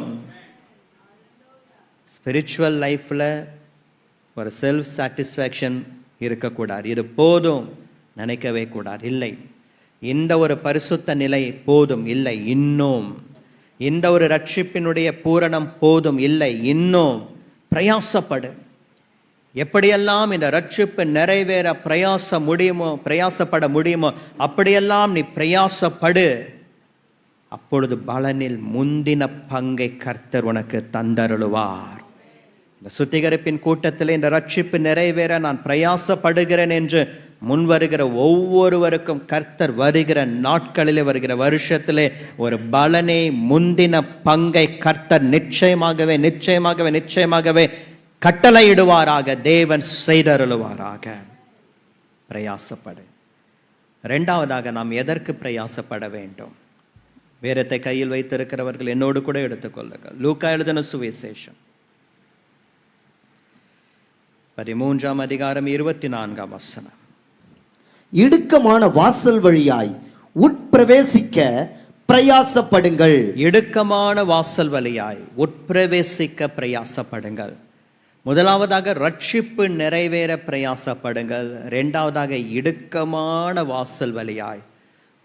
ஸ்பிரிச்சுவல் லைஃப்பில் ஒரு செல்ஃப் சாட்டிஸ்ஃபேக்ஷன் இருக்கக்கூடாது. இது போதும் நினைக்கவே கூடாது. இல்லை, இந்த ஒரு பரிசுத்த நிலை போதும், இல்லை இன்னும் இந்த ஒரு ரட்சிப்பினுடைய பூரணம் போதும், இல்லை இன்னும் பிரயாசப்படு. எப்படியெல்லாம் இந்த ரட்சிப்பு நிறைவேற பிரயாசப்பட முடியுமோ அப்படியெல்லாம் நீ பிரயாசப்படு. அப்பொழுது பலனில் முந்தின பங்கை கர்த்தர் உனக்கு தந்தருளுவார். இந்த சுத்திகரிப்பின் கூட்டத்தில் இந்த ரட்சிப்பு நிறைவேற நான் பிரயாசப்படுகிறேன் என்று முன் வருகிற ஒவ்வொருவருக்கும் கர்த்தர் வருகிற நாட்களிலே, வருகிற வருஷத்திலே ஒரு பலனை முந்தின பங்கை கர்த்தர் நிச்சயமாகவே நிச்சயமாகவே நிச்சயமாகவே கட்டளையிடுவாராக, தேவன் செய்தருளுவாராக. பிரயாசப்படு. இரண்டாவதாக நாம் எதற்கு பிரயாசப்பட வேண்டும்? வேதத்தை கையில் வைத்திருக்கிறவர்கள் என்னோடு கூட எடுத்துக்கொள்ளுங்கள். லூக்கா எழுதின சுவிசேஷம் 13ஆம் அதிகாரம் 24ஆம் வசனம். இடுக்கமான வாசல் வழியாய் உட்பிரவேசிக்க பிரயாசப்படுங்கள். இடுக்கமான வாசல் வழியாய் உட்பிரவேசிக்க பிரயாசப்படுங்கள். முதலாவதாக ரட்சிப்பு நிறைவேற பிரயாசப்படுங்கள். இரண்டாவதாக இடுக்கமான வாசல் வழியாய்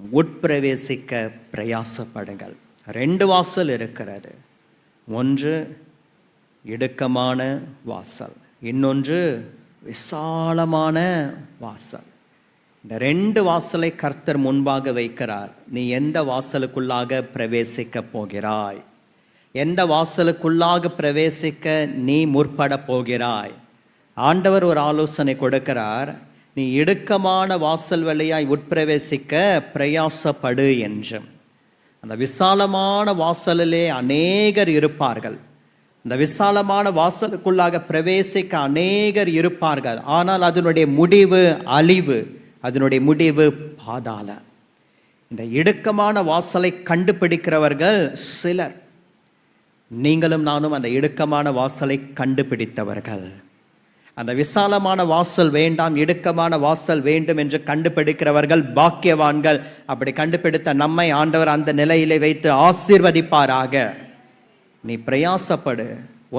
உட்பிரவேசிக்க பிரயாசப்படுங்கள். ரெண்டு வாசல் இருக்கிறது. ஒன்று இடுக்கமான வாசல், இன்னொன்று விசாலமான வாசல். இந்த ரெண்டு வாசலை கர்த்தர் முன்பாக வைக்கிறார். நீ எந்த வாசலுக்குள்ளாக பிரவேசிக்க போகிறாய்? எந்த வாசலுக்குள்ளாக பிரவேசிக்க நீ முற்பட போகிறாய்? ஆண்டவர் ஒரு ஆலோசனை கொடுக்கிறார். நீ இடுக்கமான வாசல் வழியாய் உட்பிரவேசிக்க பிரயாசப்படு என்று. அந்த விசாலமான வாசலிலே அநேகர் இருப்பார்கள். இந்த விசாலமான வாசலுக்குள்ளாக பிரவேசிக்க அநேகர் இருப்பார்கள். ஆனால் அதனுடைய முடிவு அழிவு, அதனுடைய முடிவு பாதாளம். இந்த இடுக்கமான வாசலை கண்டுபிடிக்கிறவர்கள் சிலர். நீங்களும் நானும் அந்த இடுக்கமான வாசலை கண்டுபிடித்தவர்கள். அந்த விசாலமான வாசல் வேண்டாம், இடுக்கமான வாசல் வேண்டும் என்று கண்டுபிடிக்கிறவர்கள் பாக்கியவான்கள். அப்படி கண்டுபிடித்த நம்மை ஆண்டவர் அந்த நிலையிலே வைத்து ஆசீர்வதிப்பாராக. நீ பிரயாசப்படு.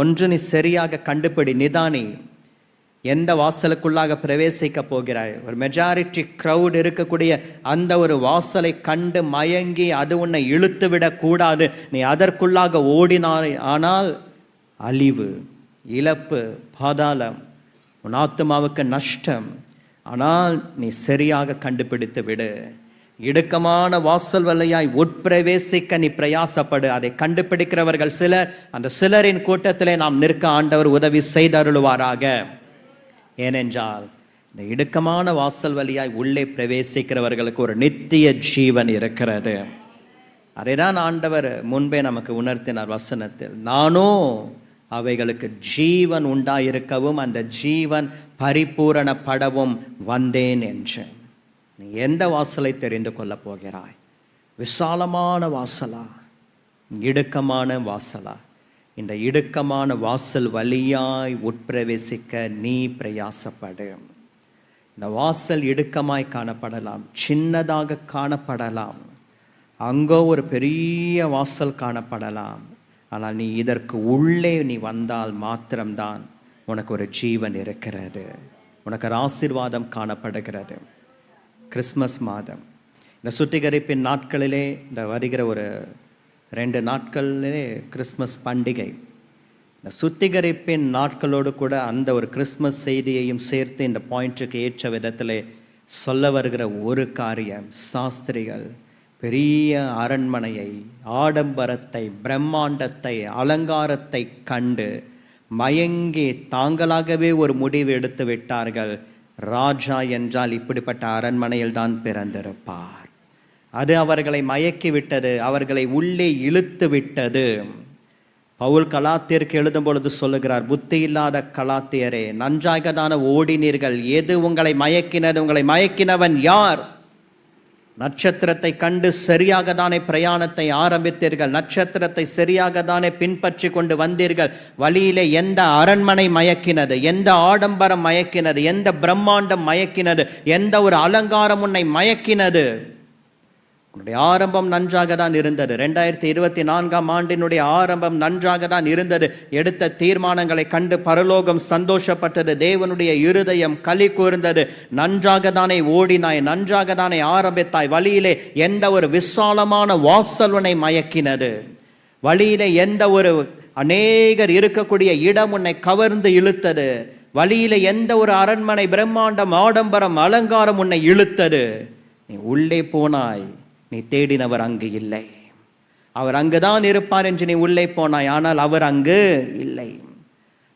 ஒன்று, நீ சரியாக கண்டுபிடி, நிதானி. எந்த வாசலுக்குள்ளாக பிரவேசிக்க போகிறாய்? ஒரு மெஜாரிட்டி க்ரௌட் இருக்கக்கூடிய அந்த ஒரு வாசலை கண்டு மயங்கி அது உன்னை இழுத்து விடக்கூடாது. நீ அதற்குள்ளாக ஓடினாய் ஆனால் அழிவு, இழப்பு, பாதாளம், உன் ஆத்துமாவுக்கு நஷ்டம். ஆனால் நீ சரியாக கண்டுபிடித்து விடு. இடுக்கமான வாசல் வழியாய் உட்பிரவேசிக்க நீ பிரயாசப்படு. அதை கண்டுபிடிக்கிறவர்கள் சிலர். அந்த சிலரின் கூட்டத்திலே நாம் நிற்க ஆண்டவர் உதவி செய்தருளுவாராக. ஏனென்றால் இந்த இடுக்கமான வாசல் வழியாய் உள்ளே பிரவேசிக்கிறவர்களுக்கு ஒரு நித்திய ஜீவன் இருக்கிறது. அதைதான் ஆண்டவர் முன்பே நமக்கு உணர்த்தினார் வசனத்தில். நானும் அவைகளுக்கு ஜீவன் உண்டாயிருக்கவும் அந்த ஜீவன் பரிபூரணப்படவும் வந்தேன் என்று. நீ எந்த வாசலை தெரிந்து கொள்ளப் போகிறாய்? விசாலமான வாசலா, இடுக்கமான வாசலா? இந்த இடுக்கமான வாசல் வழியாய் உட்பிரவேசிக்க நீ பிரயாசப்படு. இந்த வாசல் இடுக்கமாய் காணப்படலாம், சின்னதாக காணப்படலாம், அங்கோ ஒரு பெரிய வாசல் காணப்படலாம். ஆனால் நீ இதற்கு உள்ளே நீ வந்தால் மாத்திரம்தான் உனக்கு ஒரு ஜீவன் இருக்கிறது, உனக்கு ஒரு ஆசீர்வாதம் காணப்படுகிறது. கிறிஸ்மஸ் மாதம், இந்த சுத்திகரிப்பின் நாட்களிலே, இந்த வருகிற ஒரு 2 நாட்களிலே கிறிஸ்மஸ் பண்டிகை. இந்த சுத்திகரிப்பின் நாட்களோடு கூட அந்த ஒரு கிறிஸ்மஸ் செய்தியையும் சேர்த்து இந்த பாயிண்ட்டுக்கு ஏற்ற விதத்தில் சொல்ல வருகிற ஒரு காரியம், சாஸ்திரிகள் பெரிய அரண்மனையை, ஆடம்பரத்தை, பிரம்மாண்டத்தை, அலங்காரத்தை கண்டு மயங்கி தாங்களாகவே ஒரு முடிவு எடுத்து விட்டார்கள். ராஜா என்றால் இப்படிப்பட்ட அரண்மனையில் தான் பிறந்திருப்பார். அது அவர்களை மயக்கி விட்டது, அவர்களை உள்ளே இழுத்து விட்டது. பவுல் கலாத்தியருக்கு எழுதும் பொழுது சொல்லுகிறார், புத்தி இல்லாத கலாத்தியரே, நன்றாக தானே ஓடினீர்கள், எது உங்களை மயக்கினது? உங்களை மயக்கினவன் யார்? நட்சத்திரத்தை கண்டு சரியாக தானே பிரயாணத்தை ஆரம்பித்தீர்கள், நட்சத்திரத்தை சரியாக தானே பின்பற்றி கொண்டு வந்தீர்கள். வழியிலே எந்த அரண்மனை மயக்கினது? எந்த ஆடம்பரம் மயக்கினது? எந்த பிரம்மாண்டம் மயக்கினது? எந்த ஒரு அலங்காரம் உன்னை மயக்கினது? உன்னுடைய ஆரம்பம் நன்றாக தான் இருந்தது. 2024ஆம் ஆண்டினுடைய ஆரம்பம் நன்றாக தான் இருந்தது. எடுத்த தீர்மானங்களை கண்டு பரலோகம் சந்தோஷப்பட்டது. தேவனுடைய இருதயம் களி கூர்ந்தது. நன்றாக தானே ஓடினாய், நன்றாக தானே ஆரம்பித்தாய். வழியிலே எந்த ஒரு விசாலமான வாசல் உன்னை மயக்கினது. வழியிலே எந்த ஒரு அநேகர் இருக்கக்கூடிய இடம் உன்னை கவர்ந்து இழுத்தது. வழியிலே எந்த ஒரு அரண்மனை பிரம்மாண்டம் ஆடம்பரம் அலங்காரம் உன்னை இழுத்தது. நீ உள்ளே போனாய், நீ தேடினவர் அங்கு இல்லை. அவர் அங்குதான் இருப்பார் என்று நீ உள்ளே போனாய். ஆனால் அவர் அங்கு இல்லை.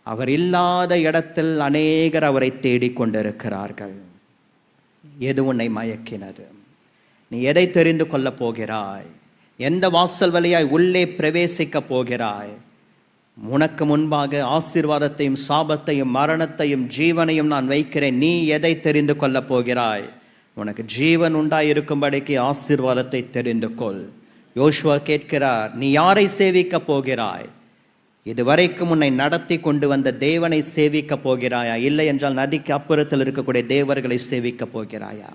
அவர் இல்லாத இடத்தில் அநேகர் அவரை தேடிக்கொண்டிருக்கிறார்கள். எது உன்னை மயக்கினது? நீ எதை தெரிந்து கொள்ளப் போகிறாய்? எந்த வாசல் வழியாய் உள்ளே பிரவேசிக்க போகிறாய்? உனக்கு முன்பாக ஆசீர்வாதத்தையும் சாபத்தையும் மரணத்தையும் ஜீவனையும் நான் வைக்கிறேன். நீ எதை தெரிந்து கொள்ளப் போகிறாய்? உனக்கு ஜீவன் உண்டாயிருக்கும்படிக்கு ஆசீர்வாதத்தை தெரிந்து கொள். யோசுவா கேட்கிறார், நீ யாரை சேவிக்க போகிறாய்? இதுவரைக்கும் உன்னை நடத்தி கொண்டு வந்த தேவனை சேவிக்க போகிறாயா? இல்லை என்றால் நதிக்கு அப்புறத்தில் இருக்கக்கூடிய தேவர்களை சேவிக்க போகிறாயா?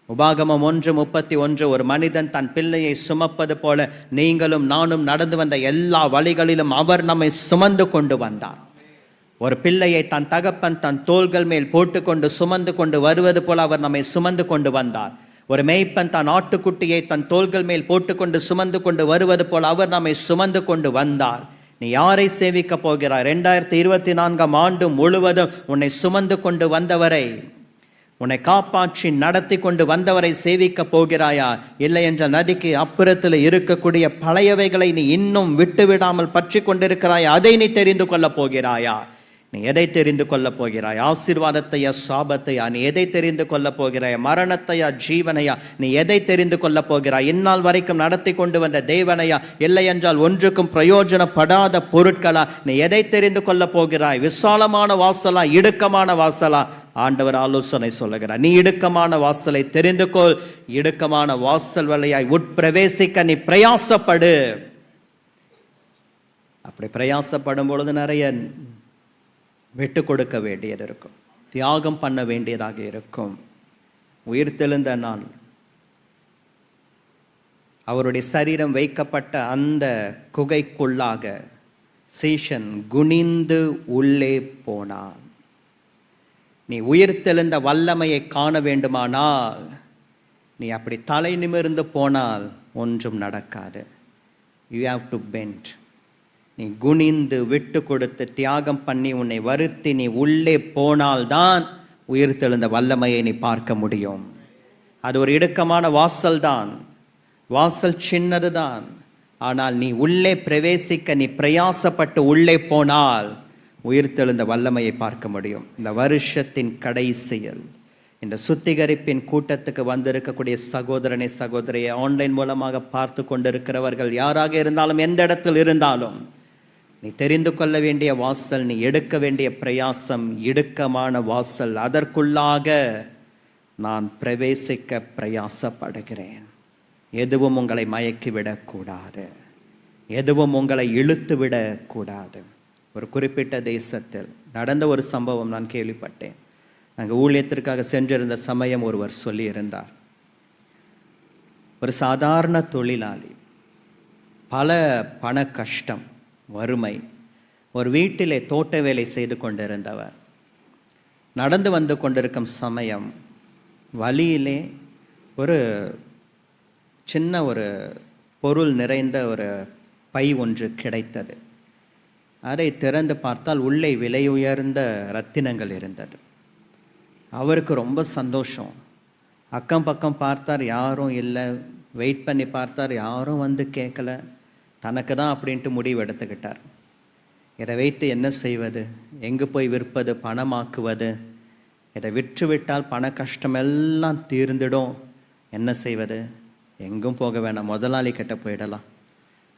உபாகமம் 1:31, ஒரு மனிதன் தன் பிள்ளையை சுமப்பது போல நீங்களும் நானும் நடந்து வந்த எல்லா வழிகளிலும் அவர் நம்மை சுமந்து கொண்டு வந்தார். ஒரு பிள்ளையை தன் தகப்பன் தன் தோள்கள் மேல் போட்டுக்கொண்டு சுமந்து கொண்டு வருவது போல அவர் நம்மை சுமந்து கொண்டு வந்தார். ஒரு மேய்ப்பன் தன் ஆட்டுக்குட்டியை தன் தோள்கள் மேல் போட்டுக்கொண்டு சுமந்து கொண்டு வருவது போல அவர் நம்மை சுமந்து கொண்டு வந்தார். நீ யாரை சேவிக்க போகிறாய்? 2024ஆம் ஆண்டு முழுவதும் உன்னை சுமந்து கொண்டு வந்தவரை, உன்னை காப்பாற்றி நடத்தி கொண்டு வந்தவரை சேவிக்க போகிறாயா? இல்லை என்ற நதிக்கு அப்புறத்தில் இருக்கக்கூடிய பழையவைகளை நீ இன்னும் விட்டு விடாமல் பற்றி கொண்டிருக்கிறாயா? அதை நீ தெரிந்து கொள்ளப் போகிறாயா? நீ எதை தெரிந்து கொள்ளப் போகிறாய்? ஆசீர்வாதத்தையா சாபத்தையா? நீ எதை தெரிந்து கொள்ளப் போகிறாய்? மரணத்தையா ஜீவனையா? நீ எதை தெரிந்து கொள்ளப் போகிறாய்? இந்நாள் வரைக்கும் நடத்தி கொண்டு வந்த தேவனையா? இல்லை என்றால் ஒன்றுக்கும் பிரயோஜனப்படாத பொருட்களா? நீ எதை தெரிந்து கொள்ளப் போகிறாய்? விசாலமான வாசலா, இடுக்கமான வாசலா? ஆண்டவர் ஆலோசனை சொல்லுகிறார், நீ இடுக்கமான வாசலை தெரிந்து கொள். இடுக்கமான வாசல் வழியாய் உட்பிரவேசிக்க நீ பிரயாசப்படு. அப்படி பிரயாசப்படும் பொழுது நிறைய விட்டு கொடுக்க வேண்டியது இருக்கும், தியாகம் பண்ண வேண்டியதாக இருக்கும். உயிர்த்தெழுந்த நாள் அவருடைய சரீரம் வைக்கப்பட்ட அந்த குகைக்குள்ளாக சீஷன் குனிந்து உள்ளே போனான். நீ உயிர்த்தெழுந்த வல்லமையை காண வேண்டுமானால் நீ அப்படி தலை நிமிர்ந்து போனால் ஒன்றும் நடக்காது. You have to bend. நீ குனிந்து விட்டு கொடுத்து தியாகம் பண்ணி உன்னை வருத்தி நீ உள்ளே போனால்தான் உயிர்த்தெழுந்த வல்லமையை நீ பார்க்க முடியும். அது ஒரு இடுக்கமான வாசல் தான், வாசல் சின்னது தான். ஆனால் நீ உள்ளே பிரவேசிக்க நீ பிரயாசப்பட்டு உள்ளே போனால் உயிர்த்தெழுந்த வல்லமையை பார்க்க முடியும். இந்த வருஷத்தின் கடைசியில் இந்த சுத்திகரிப்பின் கூட்டத்துக்கு வந்திருக்கக்கூடிய சகோதரனை சகோதரியை ஆன்லைன் மூலமாக பார்த்து கொண்டிருக்கிறவர்கள் யாராக இருந்தாலும், எந்த இடத்தில் இருந்தாலும், நீ தெரிந்து கொள்ள வேண்டிய வாசல், நீ எடுக்க வேண்டிய பிரயாசம் இடுக்கமான வாசல். அதற்குள்ளாக நான் பிரவேசிக்க பிரயாசப்படுகிறேன். எதுவும் உங்களை மயக்கிவிடக்கூடாது, எதுவும் உங்களை இழுத்து விடக்கூடாது. ஒரு குறிப்பிட்ட தேசத்தில் நடந்த ஒரு சம்பவம் நான் கேள்விப்பட்டேன். நாங்கள் ஊழியத்திற்காக சென்றிருந்த சமயம் ஒருவர் சொல்லியிருந்தார், ஒரு சாதாரண தொழிலாளி, பல பண கஷ்டம், வறுமை, ஒரு வீட்டிலே தோட்ட வேலை செய்து கொண்டிருந்தவர். நடந்து வந்து கொண்டிருக்கும் சமயம் வழியிலே ஒரு சின்ன ஒரு பொருள் நிறைந்த ஒரு பை ஒன்று கிடைத்தது. அதை திறந்து பார்த்தால் உள்ளே விலை உயர்ந்த ரத்தினங்கள் இருந்தது. அவருக்கு ரொம்ப சந்தோஷம். அக்கம் பக்கம் பார்த்தார், யாரும் இல்லை. வெயிட் பண்ணி பார்த்தார், யாரும் வந்து கேட்கல. தனக்கு தான் அப்படின்ட்டு முடிவு எடுத்துக்கிட்டார். இதை வைத்து என்ன செய்வது? எங்கே போய் விற்பது, பணமாக்குவது? இதை விற்று விட்டால் பண கஷ்டம் எல்லாம் தீர்ந்துடும். என்ன செய்வது? எங்கும் போக வேணாம், முதலாளி கிட்ட போயிடலாம்.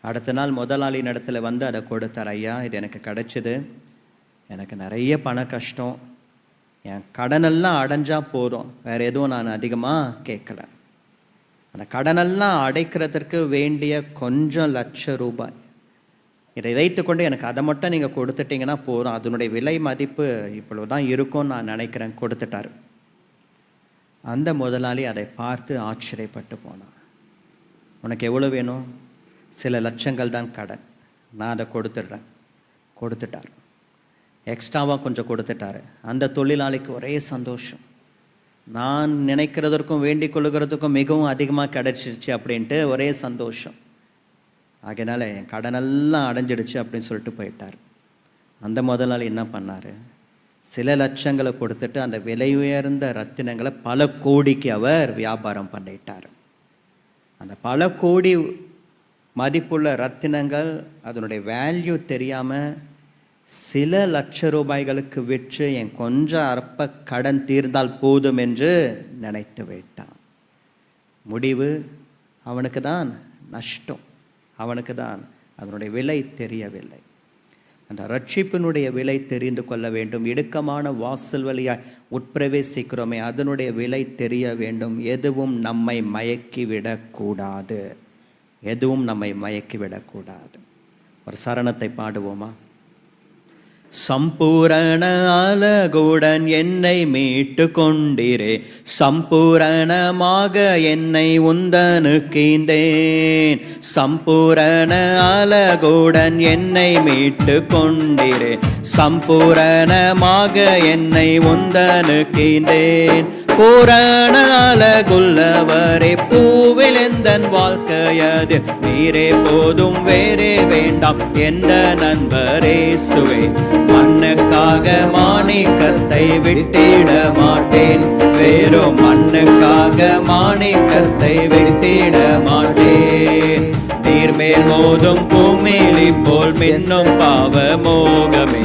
அடுத்த நாள் முதலாளியின் இடத்துல வந்து அதை கொடுத்தார். ஐயா, இது எனக்கு கிடைச்சிது, எனக்கு நிறைய பண கஷ்டம், என் கடனெல்லாம் அடைஞ்சால் போதும், வேறு எதுவும் நான் அதிகமாக கேட்கல. அந்த கடனெல்லாம் அடைக்கிறதுக்கு வேண்டிய கொஞ்சம் லட்ச ரூபாய், இதை வைத்துக்கொண்டு எனக்கு அதை மட்டும் நீங்கள் கொடுத்துட்டிங்கன்னா போதும், அதனுடைய விலை மதிப்பு இவ்வளோ தான் இருக்கும்னு நான் நினைக்கிறேன். கொடுத்துட்டார். அந்த முதலாளி அதை பார்த்து ஆச்சரியப்பட்டு போனார். உனக்கு எவ்வளோ வேணும்? சில லட்சங்கள் தான் கடன், நான் அதை கொடுத்துட்றேன். கொடுத்துட்டார். எக்ஸ்ட்ராவாக கொஞ்சம் கொடுத்துட்டாரு. அந்த தொழிலாளிக்கு ஒரே சந்தோஷம். நான் நினைக்கிறதற்கும் வேண்டிக் கொள்ளுகிறதுக்கும் மிகவும் அதிகமாக கிடைச்சிருச்சு அப்படின்ட்டு ஒரே சந்தோஷம். ஆகையினால என் கடனெல்லாம் அடைஞ்சிடுச்சு அப்படின்னு சொல்லிட்டு போயிட்டார். அந்த முதலாளி என்ன பண்ணார்? சில லட்சங்களை கொடுத்துட்டு அந்த விலை உயர்ந்த ரத்தினங்களை பல கோடிக்கு அவர் வியாபாரம் பண்ணிட்டார். அந்த பல கோடி மதிப்புள்ள ரத்தினங்கள் அதனுடைய வேல்யூ தெரியாமல் சில லட்ச ரூபாய்களுக்கு விற்று என் கொஞ்சம் அற்ப கடன் தீர்ந்தால் போதும் என்று நினைத்து விட்டான். முடிவு அவனுக்கு தான் நஷ்டம், அவனுக்கு தான் அதனுடைய விலை தெரியவில்லை. அந்த ரட்சிப்பினுடைய விலை தெரிந்து கொள்ள வேண்டும். இடுக்கமான வாசல் வழியாய் உட்பிரவேசிக்கிறோமே, அதனுடைய விலை தெரிய வேண்டும். எதுவும் நம்மை மயக்கிவிடக்கூடாது, எதுவும் நம்மை மயக்கிவிடக்கூடாது. ஒரு சரணத்தை பாடுவோமா? சம்பூரண அழகுடன் என்னை மீட்டு கொண்டிரே, சம்பூரணமாக என்னை உந்தனுக்கீந்தேன். சம்பூரண அழகுடன் என்னை மீட்டு கொண்டிரே, சம்பூரணமாக என்னை உந்தனுக்கீந்தேன். பூரண அழகுள்ளவரே, பூவில் எந்தன் வாழ்க்கையது நீரே போதும், வேறே வேண்டாம் எந்த நண்பரே சுவே. மண்ணுக்காக மாணிக்கத்தை விட்டிட மாட்டேன், வேறும் மண்ணுக்காக மாணிக்கத்தை விட்டிட மாட்டேன். நீர்மேல் மோதும் பூமேலி போல் மின்னும் பாவ மோகமே,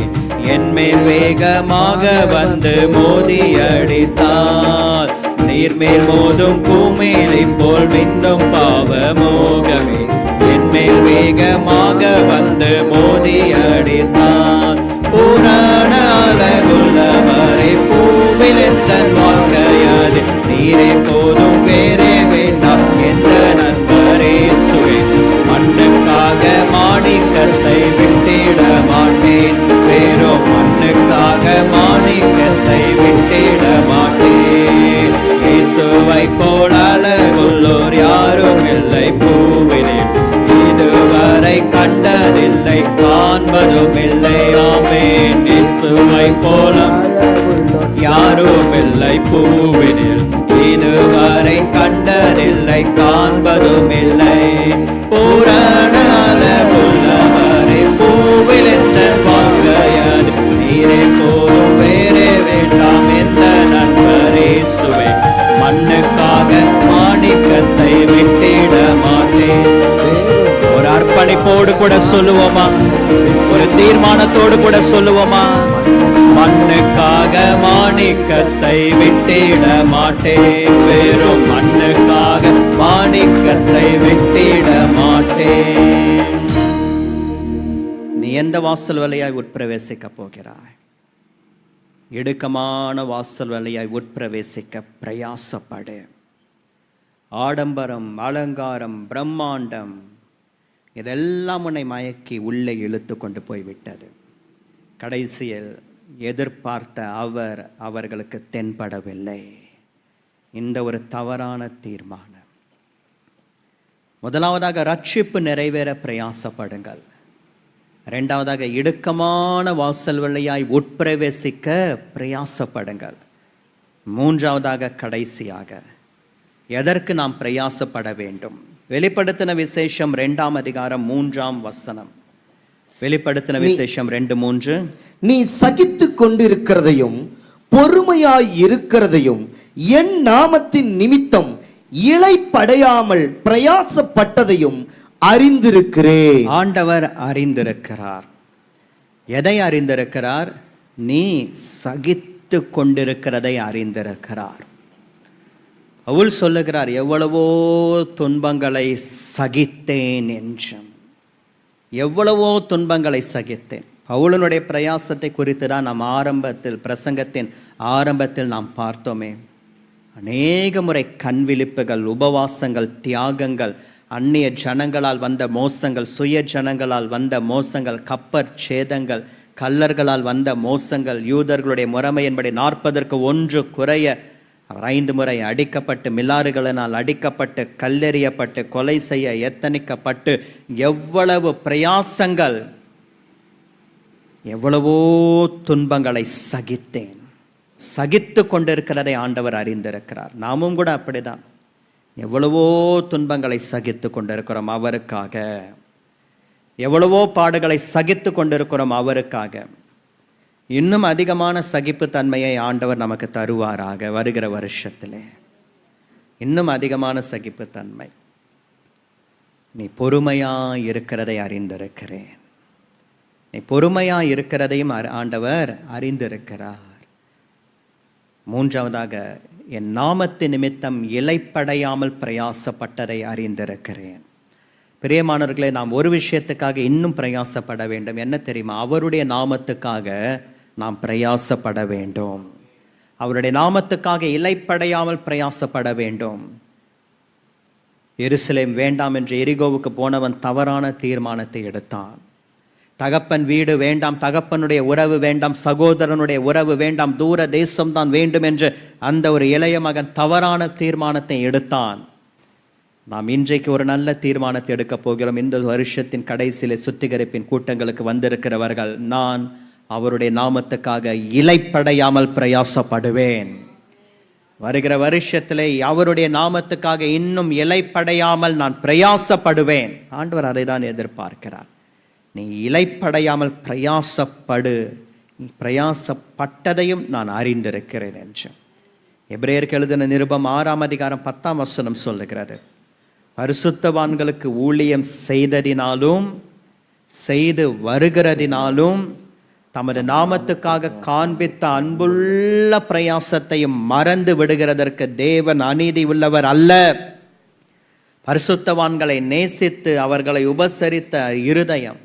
என்மேல் வேகமாக வந்து மோதி அடித்தால். நீர்மேல் மோதும் பூமேலி போல் மின்னும் பாவ மோகமே, என்மேல் வேகமாக வந்து மோதி அடித்தால். பூரண அழகுள்ளவரே, பூவில் எந்தன் வாழ்க்கையது நீரே போதும், வேறே வேண்டாம் எந்த நண்பரே சுவே. மண்ணுக்காக மாணிக்கத்தை விட்டிட மாட்டேன், வேறும் மண்ணுக்காக மாணிக்கத்தை விட்டிட மாட்டேன். இயேசுவை போல் அழகுள்ளோர் யாரும் இல்லை பூவிலே, இதுவரை கண்டதில்லை காண்பதும் இல்லை. ஆமென். இயேசுவை போல யாரும் இல்லை பூவினில், இதுவரை கண்டதில்லை காண்பதும் இல்லை. பூரண அழகுள்ளவரே, பூவில் எந்த வாழ்க்கையது நீரே போதும், வேறே வேண்டாம் எந்த நண்பரே சுவே. மண்ணுக்காக மாணிக்கத்தை விட்டிட மாட்டேன். ஒரு அர்ப்பணிப்போடு கூட சொல்லுவோமா? ஒரு தீர்மானத்தோடு கூட சொல்லுவோமா? மண்ணுக்காக மாணிக்கத்தை விட்டிட மாட்டேன், வெறும் மண்ணுக்காக மாணிக்கத்தை விட்டிட மாட்டேன். நீ எந்த வாசல் வழியாய் உட்பிரவேசிக்க போகிறாய்? இடுக்கமான வாசல் வழியாய் உட்பிரவேசிக்க பிரயாசப்படு. ஆடம்பரம், அலங்காரம், பிரம்மாண்டம் இதெல்லாம் உன்னை மயக்கி உள்ளே இழுத்து கொண்டு போய்விட்டது. கடைசியில் எதிர்பார்த்த அவர்களுக்கு தென்படவில்லை. இந்த ஒரு தவறான தீர்மானம். முதலாவதாக ரட்சிப்பு நிறைவேற பிரயாசப்படுங்கள். இரண்டாவதாக இடுக்கமான வாசல் வழியாய் உட்பிரவேசிக்க பிரயாசப்படுங்கள். மூன்றாவதாக கடைசியாக எதற்கு நாம் பிரயாசப்பட வேண்டும்? வெளிப்படுத்தின விசேஷம் 2ஆம் அதிகாரம் 3ஆம் வசனம். வெளிப்படுத்தின விசேஷம் 2:3. நீ சகித்து கொண்டிருக்கிறதையும் பொறுமையாய் இருக்கிறதையும் என் நாமத்தின் நிமித்தம் இளைப்படையாமல் பிரயாசப்பட்டதையும் அறிந்திருக்கிறேன். ஆண்டவர் அறிந்திருக்கிறார். எதை அறிந்திருக்கிறார்? நீ சகித்து கொண்டிருக்கிறதை அறிந்திருக்கிறார். பவுல் சொல்லுகிறார், எவ்வளவோ துன்பங்களை சகித்தேன் என்றும். எவ்வளவோ துன்பங்களை சகித்தேன். பவுலனுடைய பிரயாசத்தை குறித்து தான் நாம் பிரசங்கத்தின் ஆரம்பத்தில் நாம் பார்த்தோமே. அநேக முறை கண்விழிப்புகள், உபவாசங்கள், தியாகங்கள், அந்நிய ஜனங்களால் வந்த மோசங்கள், சுய ஜனங்களால் வந்த மோசங்கள், கப்பற் சேதங்கள், கல்லர்களால் வந்த மோசங்கள், யூதர்களுடைய முறைமையின்படி 40ற்கு 1 குறைய அவர் 5 முறை அடிக்கப்பட்டு, மிலாறுகளினால் அடிக்கப்பட்டு, கல்லெறியப்பட்டு, கொலை செய்ய எத்தனிக்கப்பட்டு, எவ்வளவு பிரயாசங்கள், எவ்வளவோ துன்பங்களை சகித்தேன். சகித்து கொண்டிருக்கிறதை ஆண்டவர் அறிந்திருக்கிறார். நாமும் கூட அப்படிதான் எவ்வளவோ துன்பங்களை சகித்து கொண்டிருக்கிறோம் அவருக்காக. எவ்வளவோ பாடுகளை சகித்து கொண்டிருக்கிறோம் அவருக்காக. இன்னும் அதிகமான சகிப்புத்தன்மையை ஆண்டவர் நமக்கு தருவாராக வருகிற வருஷத்திலே. இன்னும் அதிகமான சகிப்புத்தன்மை. நீ பொறுமையா இருக்கிறதை அறிந்திருக்கிறேன். நீ பொறுமையா இருக்கிறதையும் ஆண்டவர் அறிந்திருக்கிறார். 3வதாக, என் நாமத்து நிமித்தம் இளைப்படையாமல் பிரயாசப்பட்டதை அறிந்திருக்கிறேன். பிரியமானவர்களே, நாம் ஒரு விஷயத்துக்காக இன்னும் பிரயாசப்பட வேண்டும். என்ன தெரியுமா? அவருடைய நாமத்துக்காக நாம் பிரயாசப்பட வேண்டும். அவருடைய நாமத்துக்காக இளைப்படையாமல் பிரயாசப்பட வேண்டும். எருசலேம் வேண்டாம் என்று எரிகோவுக்கு போனவன் தவறான தீர்மானத்தை எடுத்தான். தகப்பன் வீடு வேண்டாம், தகப்பனுடைய உறவு வேண்டாம், சகோதரனுடைய உறவு வேண்டாம், தூர தேசம்தான் வேண்டும் என்று அந்த ஒரு இளைய மகன் தவறான தீர்மானத்தை எடுத்தான். நாம் இன்றைக்கு ஒரு நல்ல தீர்மானத்தை எடுக்க போகிறோம். இந்த வருஷத்தின் கடைசியிலே சுத்திகரிப்பின் கூட்டங்களுக்கு வந்திருக்கிறவர்கள், நான் அவருடைய நாமத்துக்காக இளைப்படையாமல் பிரயாசப்படுவேன். வருகிற வருஷத்திலே அவருடைய நாமத்துக்காக இன்னும் இளைப்படையாமல் நான் பிரயாசப்படுவேன். ஆண்டவர் அதை தான் எதிர்பார்க்கிறார். நீ இளைப்படையாமல் பிரயாசப்படு. நீ பிரயாசப்பட்டதையும் நான் அறிந்திருக்கிறேன் என்று எபிரேயருக்கு எழுதின நிருபம் 6ஆம் அதிகாரம் 10ஆம் வசனம் சொல்லுகிறாரு. பரிசுத்தவான்களுக்கு ஊழியம் செய்ததினாலும் செய்து வருகிறதினாலும் தமது நாமத்துக்காக காண்பித்த அன்புள்ள பிரயாசத்தையும் மறந்து விடுகிறதற்கு தேவன் அநீதி உள்ளவர் அல்ல. பரிசுத்தவான்களை நேசித்து அவர்களை உபசரித்த இருதயம்,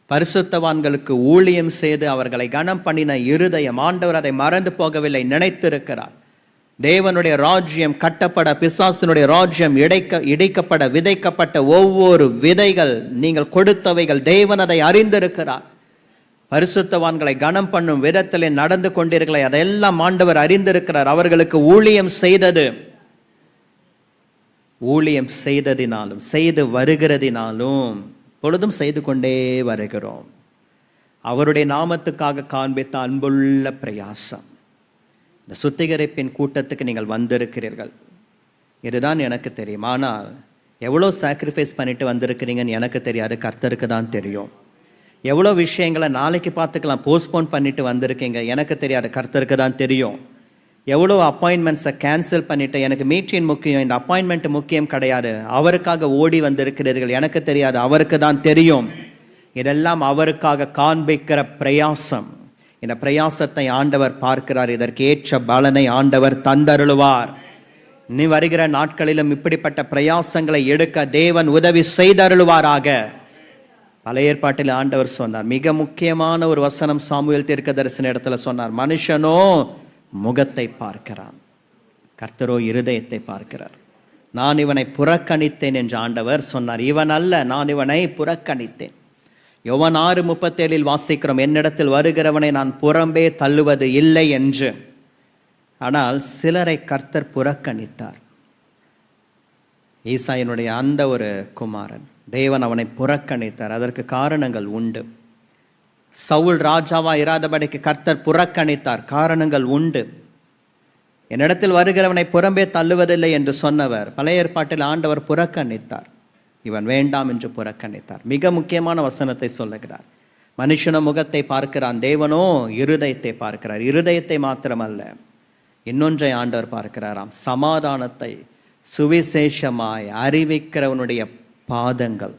பரிசுத்தவான்களுக்கு ஊழியம் செய்து அவர்களை கனம் பண்ணின இருதயம், ஆண்டவர் அதை மறந்து போகவில்லை, நினைத்திருக்கிறார். தேவனுடைய ராஜ்யம் கட்டப்பட, பிசாசினுடைய ராஜ்யம் இடைக்கப்பட விதைக்கப்பட்ட ஒவ்வொரு விதைகள், நீங்கள் கொடுத்தவைகள், தேவன் அதை அறிந்திருக்கிறார். பரிசுத்தவான்களை கனம் பண்ணும் விதத்திலே நடந்து கொண்டீர்களே, அதெல்லாம் ஆண்டவர் அறிந்திருக்கிறார். அவர்களுக்கு ஊழியம் செய்ததினாலும் செய்து வருகிறதினாலும் பொழுதும் செய்து கொண்டே வருகிறோம். அவருடைய நாமத்துக்காக காண்பித்த அன்புள்ள பிரயாசம். இந்த சுத்திகரிப்பின் கூட்டத்துக்கு நீங்கள் வந்திருக்கிறீர்கள், இதுதான் எனக்கு தெரியும். ஆனால் எவ்வளோ சாக்ரிஃபைஸ் பண்ணிட்டு வந்திருக்கிறீங்கன்னு எனக்கு தெரியாது, கர்த்தருக்கு தான் தெரியும். எவ்வளோ விஷயங்களை நாளைக்கு பார்த்துக்கலாம் போஸ்ட்போன் பண்ணிட்டு வந்திருக்கீங்க, எனக்கு தெரியாது, கர்த்தருக்கு தான் தெரியும். எவ்வளோ அப்பாயின்மெண்ட்ஸை கேன்சல் பண்ணிட்டு, எனக்கு மீட்டிங் முக்கியம், இந்த அப்பாயின்மெண்ட் முக்கியம் கிடையாது, அவருக்காக ஓடி வந்திருக்கிறீர்கள், எனக்கு தெரியாது, அவருக்கு தான் தெரியும். இதெல்லாம் அவருக்காக காண்பிக்கிற பிரயாசம். இந்த பிரயாசத்தை ஆண்டவர் பார்க்கிறார். இதற்கு ஏற்ற பலனை ஆண்டவர் தந்தருளுவார். நீ வருகிற நாட்களிலும் இப்படிப்பட்ட பிரயாசங்களை எடுக்க தேவன் உதவி செய்தருளுவாராக. பழைய ஏற்பாட்டில் ஆண்டவர் சொன்னார், மிக முக்கியமான ஒரு வசனம் சாமுவேல் தீர்க்கதரிசன இடத்துல சொன்னார், மனுஷனோ முகத்தை பார்க்கிறான், கர்த்தரோ இருதயத்தை பார்க்கிறார். நான் இவனை புறக்கணித்தேன் என்று ஆண்டவர் சொன்னார். இவன் அல்ல, நான் இவனை புறக்கணித்தேன். யோவான் 6:37 வாசிக்கிறோம், என்னிடத்தில் வருகிறவனை நான் புறம்பே தள்ளுவது இல்லை என்று. ஆனால் சிலரை கர்த்தர் புறக்கணித்தார். ஈசாயினுடைய அந்த ஒரு குமாரன், தேவன் அவனை புறக்கணித்தார். அதற்கு காரணங்கள் உண்டு. சவுல் ராஜாவா இராதபடிக்கு கர்த்தர் புறக்கணித்தார், காரணங்கள் உண்டு. என்னிடத்தில் வருகிறவனை புறம்பே தள்ளுவதில்லை என்று சொன்னவர் பழைய ஏற்பாட்டில் ஆண்டவர் புறக்கணித்தார். இவன் வேண்டாம் என்று புறக்கணித்தார். மிக முக்கியமான வசனத்தை சொல்லுகிறார், மனுஷன முகத்தை பார்க்கிறான், தேவனோ இருதயத்தை பார்க்கிறார். இருதயத்தை மாத்திரமல்ல, இன்னொன்றை ஆண்டவர் பார்க்கிறாராம், சமாதானத்தை சுவிசேஷமாய் அறிவிக்கிறவனுடைய பாதங்கள்.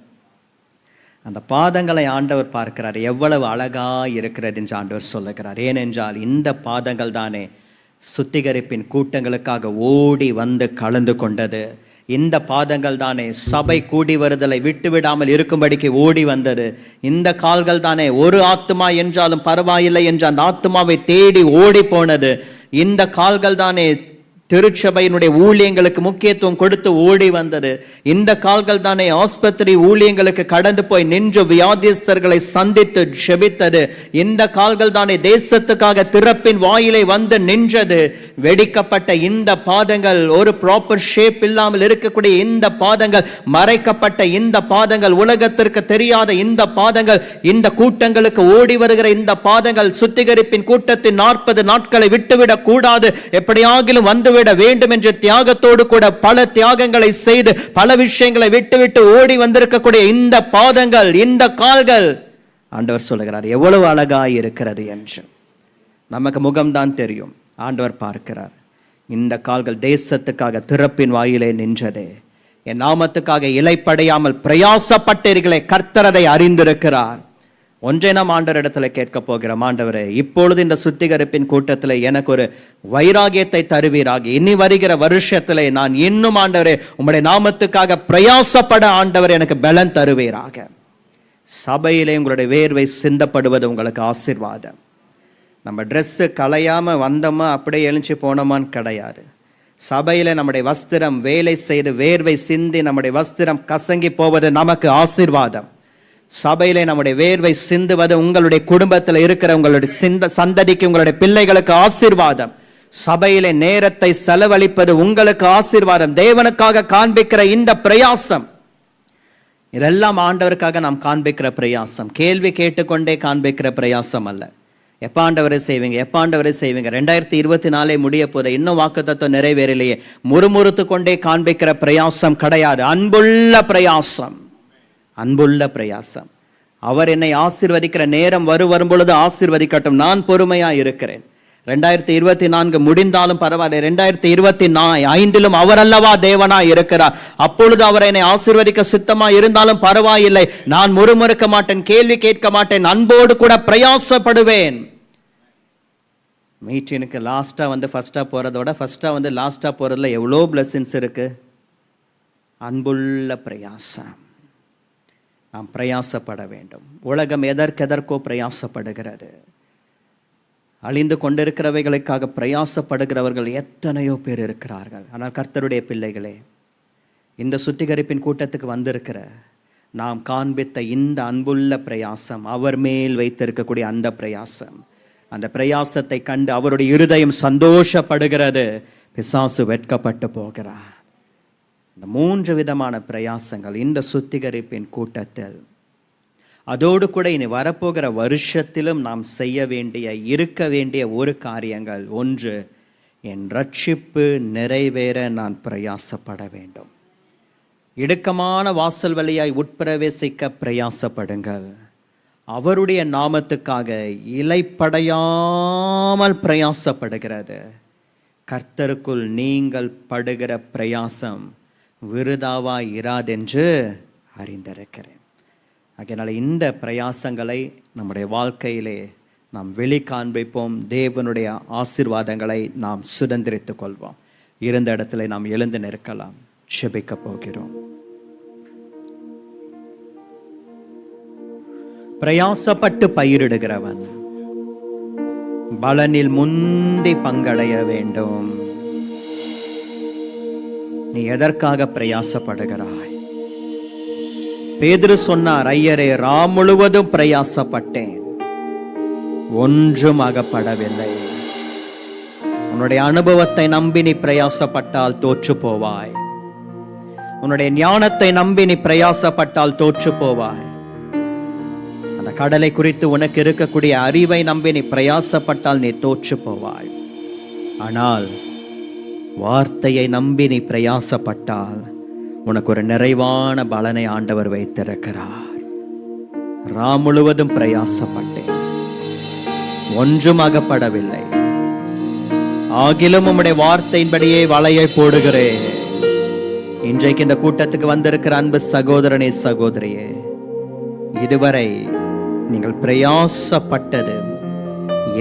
அந்த பாதங்களை ஆண்டவர் பார்க்கிறார். எவ்வளவு அழகா இருக்கிறது என்று ஆண்டவர் சொல்லுகிறார். ஏனென்றால் இந்த பாதங்கள் தானே சுத்திகரிப்பின் கூட்டங்களுக்காக ஓடி வந்து கலந்து கொண்டது. இந்த பாதங்கள் தானே சபை கூடி வருதலை விட்டுவிடாமல் இருக்கும்படிக்கு ஓடி வந்தது. இந்த கால்கள் தானே ஒரு ஆத்துமா என்றாலும் பரவாயில்லை என்று அந்த ஆத்துமாவை தேடி ஓடி போனது. இந்த கால்கள் தானே திருச்சபையினுடைய ஊழியங்களுக்கு முக்கியத்துவம் கொடுத்து ஓடி வந்தது. இந்த கால்கள் தானே ஆஸ்பத்திரி ஊழியங்களுக்கு கடந்து போய் நின்று வியாதிஸ்தர்களை சந்தித்து ஜெபித்தது. இந்த கால்கள் தானே தேசத்துக்காக திறப்பின் வாயிலை வந்து நின்றது. வெடிக்கப்பட்ட இந்த பாதங்கள், ஒரு ப்ராப்பர் ஷேப் இல்லாமல் இருக்கக்கூடிய இந்த பாதங்கள், மறைக்கப்பட்ட இந்த பாதங்கள், உலகத்திற்கு தெரியாத இந்த பாதங்கள், இந்த கூட்டங்களுக்கு ஓடி வருகிற இந்த பாதங்கள், சுத்திகரிப்பின் கூட்டத்தின் 40 நாட்களை விட்டுவிடக் கூடாது, எப்படியாகிலும் வந்து வேண்டும் என்ற தியாகத்தோடு கூட பல தியாகங்களை செய்து பல விஷயங்களை விட்டுவிட்டு ஓடி வந்திருக்கக்கூடிய இந்த பாதங்கள், இந்த கால்கள், ஆண்டவர் சொல்லுகிறார் எவ்வளவு அழகாய் இருக்கிறது என்று. நமக்கு முகம்தான் தெரியும், ஆண்டவர் பார்க்கிறார். இந்த கால்கள் தேசத்துக்காக திறப்பின் வாயிலே நின்றதே, என் நாமத்துக்காக இலைப்படையாமல் பிரயாசப்பட்டீர்களே, கர்த்தர் அதை அறிந்திருக்கிறார். ஒன்றை நாம் ஆண்டவர் இடத்துல கேட்க போகிறோம். ஆண்டவரே, இப்பொழுது இந்த சுத்திகரிப்பின் கூட்டத்தில் எனக்கு ஒரு வைராகியத்தை தருவீராக. இனி வருகிற வருஷத்திலே நான் இன்னும் ஆண்டவரே உம்முடைய நாமத்துக்காக பிரயாசப்பட ஆண்டவர் எனக்கு பலன் தருவீராக. சபையிலே உங்களுடைய வேர்வை சிந்தப்படுவது உங்களுக்கு ஆசீர்வாதம். நம்ம ட்ரெஸ்ஸு கலையாம வந்தோமா அப்படியே எழுச்சி போனோமான்னு கிடையாது. சபையில நம்முடைய வஸ்திரம் வேலை செய்து வேர்வை சிந்தி நம்முடைய வஸ்திரம் கசங்கி போவது நமக்கு ஆசீர்வாதம். சபையிலே நம்முடைய வேர்வை சிந்துவது உங்களுடைய குடும்பத்தில் இருக்கிற உங்களுடைய சந்ததிக்கு, உங்களுடைய பிள்ளைகளுக்கு ஆசீர்வாதம். சபையிலே நேரத்தை செலவழிப்பது உங்களுக்கு ஆசீர்வாதம். தேவனுக்காக காண்பிக்கிற இந்த பிரயாசம், இதெல்லாம் ஆண்டவருக்காக நாம் காண்பிக்கிற பிரயாசம். கேள்வி கேட்டுக்கொண்டே காண்பிக்கிற பிரயாசம் அல்ல. எப்ப ஆண்டவரை செய்வீங்க, எப்ப ஆண்டவரை செய்வீங்க, 2024 முடிய போத இன்னும் வாக்குத்தத்தம் நிறைவேறலையே, முறுமுறுத்து கொண்டே காண்பிக்கிற பிரயாசம் கிடையாது. அன்புள்ள பிரயாசம், அன்புள்ள பிரயாசம். அவர் என்னை ஆசீர்வதிக்கிற நேரம் வரும் பொழுது ஆசீர்வதிக்கட்டும், நான் பொறுமையா இருக்கிறேன். 2024 முடிந்தாலும் பரவாயில்லை, 2025 அவர் அல்லவா தேவனா இருக்கிறார். அப்பொழுது அவர் என்னை ஆசீர்வதிக்க சித்தமா இருந்தாலும் பரவாயில்லை, நான் முறுமுறுக்க மாட்டேன், கேள்வி கேட்க மாட்டேன், அன்போடு கூட பிரயாசப்படுவேன். மீட்டினுக்கு லாஸ்டா வந்து ஃபர்ஸ்டா போறதோட ஃபர்ஸ்டா வந்து லாஸ்டா போறதுல எவ்வளோ பிளஸிங்ஸ் இருக்கு. அன்புள்ள பிரயாசம், நாம் பிரயாசப்பட வேண்டும். உலகம் எதற்கெதற்கோ பிரயாசப்படுகிறது. அழிந்து கொண்டிருக்கிறவைகளுக்காக பிரயாசப்படுகிறவர்கள் எத்தனையோ பேர் இருக்கிறார்கள். ஆனால் கர்த்தருடைய பிள்ளைகளே, இந்த சுத்திகரிப்பின் கூட்டத்துக்கு வந்திருக்கிற நாம் காண்பித்த இந்த அன்புள்ள பிரயாசம், அவர் மேல் வைத்திருக்கக்கூடிய அந்த பிரயாசம், அந்த பிரயாசத்தை கண்டு அவருடைய இருதயம் சந்தோஷப்படுகிறது, பிசாசு வெட்கப்பட்டு போகிறார். இந்த 3 விதமான பிரயாசங்கள் இந்த சுத்திகரிப்பின் கூட்டத்தில், அதோடு கூட இனி வரப்போகிற வருஷத்திலும் நாம் செய்ய வேண்டிய, இருக்க வேண்டிய ஒரு காரியங்கள். 1, என் ரட்சிப்பு நிறைவேற நான் பிரயாசப்பட வேண்டும். இடுக்கமான வாசல் வழியாய் உட்பிரவேசிக்க பிரயாசப்படுங்கள். அவருடைய நாமத்துக்காக இலைப்படையாமல் பிரயாசப்படுகிறது. கர்த்தருக்குள் நீங்கள் படுகிற பிரயாசம் விருதாவா இராதென்று அறிந்திருக்கிறேன். அதனால் இந்த பிரயாசங்களை நம்முடைய வாழ்க்கையிலே நாம் வெளி காண்பிப்போம். தேவனுடைய ஆசீர்வாதங்களை நாம் சுதந்திரித்துக் கொள்வோம். இருந்த இடத்துல நாம் எழுந்து நிற்கலாம். ஜெபிக்க போகிறோம். பிரயாசப்பட்டு பயிரிடுகிறவன் பலனில் முந்தி பங்கடைய வேண்டும். நீ எதற்காக பிரயாசப்படுகிறாய்? பேதுரு சொன்னார், ஐயரே, ராம் முழுவதும் பிரயாசப்பட்டேன், ஒன்றும் அகப்படவில்லை. உன்னுடைய அனுபவத்தை நம்பி நீ பிரயாசப்பட்டால் தோற்று போவாய். உன்னுடைய ஞானத்தை நம்பி நீ பிரயாசப்பட்டால் தோற்று போவாய். அந்த கடலை குறித்து உனக்கு இருக்கக்கூடிய அறிவை நம்பி நீ பிரயாசப்பட்டால் நீ தோற்று போவாய். ஆனால் வார்த்தையை நம்பி நீ பிரயாசப்பட்டால் உனக்கு ஒரு நிறைவான பலனை ஆண்டவர் வைத்திருக்கிறார். ராம் முழுவதும் பிரயாசப்பட்டேன், ஒன்றும் அகப்படவில்லை, ஆகிலும் உம்முடைய வார்த்தையின்படியே வலையை போடுகிறேன். இன்றைக்கு இந்த கூட்டத்துக்கு வந்திருக்கிற அன்பு சகோதரனே, சகோதரியே, இதுவரை நீங்கள் பிரயாசப்பட்டது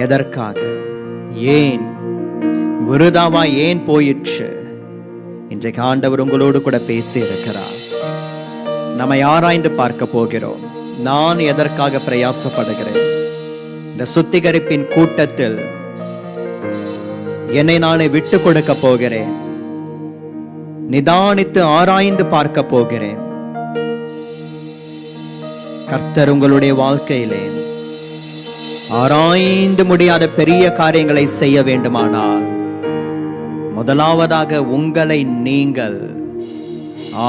எதற்காக? ஏன்? விருதாவா ஏன் போயிற்று? இன்றைக்கு ஆண்டவர் உங்களோடு கூட பேசி இருக்கிறார். நம்மை ஆராய்ந்து பார்க்க போகிறோம். நான் எதற்காக பிரயாசப்படுகிறேன்? இந்த சுத்திகரிப்பின் கூட்டத்தில் என்னை நானே விட்டு கொடுக்க போகிறேன். நிதானித்து ஆராய்ந்து பார்க்க போகிறேன். கர்த்தர் உங்களுடைய வாழ்க்கையிலே ஆராய்ந்து முடியாத பெரிய காரியங்களை செய்ய வேண்டுமானால் முதலாவதாக உங்களை நீங்கள்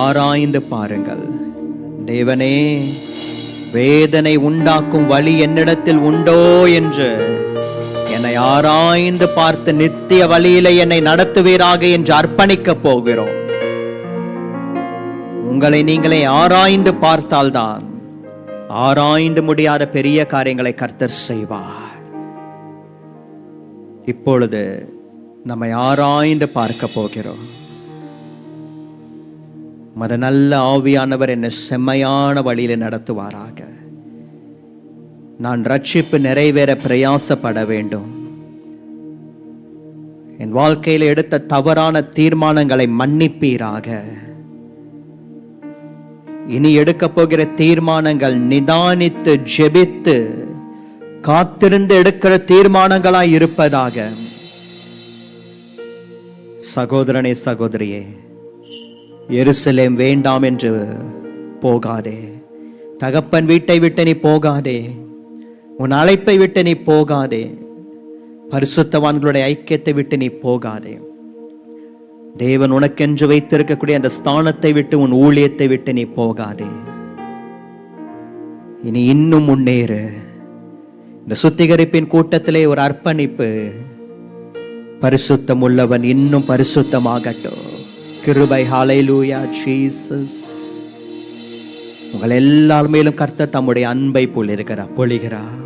ஆராய்ந்து பாருங்கள். தேவனே, வேதனை உண்டாக்கும் வழி என்னிடத்தில் உண்டோ என்று என்னை ஆராய்ந்து பார்த்து நித்திய வழியிலே என்னை நடத்துவீராக என்று அர்ப்பணிக்க போகிறோம். உங்களை நீங்களே ஆராய்ந்து பார்த்தால்தான் ஆராய்ந்து முடியாத பெரிய காரியங்களை கர்த்தர் செய்வார். இப்பொழுது நம்மை ஆராய்ந்து பார்க்க போகிறோம். மத நல்ல ஆவியானவர் என்னை செம்மையான வழியில நடத்துவாராக. நான் ரட்சிப்பு நிறைவேற பிரயாசப்பட வேண்டும். என் வாழ்க்கையில் எடுத்த தவறான தீர்மானங்களை மன்னிப்பீராக. இனி எடுக்க போகிற தீர்மானங்கள் நிதானித்து ஜெபித்து காத்திருந்து எடுக்கிற தீர்மானங்களாய் இருப்பதாக. சகோதரனே, சகோதரியே, எருசலேம் வேண்டாம் என்று போகாதே. தகப்பன் வீட்டை விட்டு நீ போகாதே. உன் அழைப்பை விட்டு நீ போகாதே. பரிசுத்தவான்களுடைய ஐக்கியத்தை விட்டு நீ போகாதே. தேவன் உனக்கென்று வைத்திருக்கக்கூடிய அந்த ஸ்தானத்தை விட்டு உன் ஊழியத்தை விட்டு நீ போகாதே. இனி இன்னும் முன்னேறு. இந்த சுத்திகரிப்பின் கூட்டத்திலே ஒரு அர்ப்பணிப்பு. பரிசுத்தம் உள்ளவன் இன்னும் பரிசுத்தமாகட்டும். கிருபை. ஹல்லேலூயா ஜீசஸ். உங்கள் எல்லார் மேலும் கர்த்தர் தம்முடைய அன்பை பொழிகிறார்.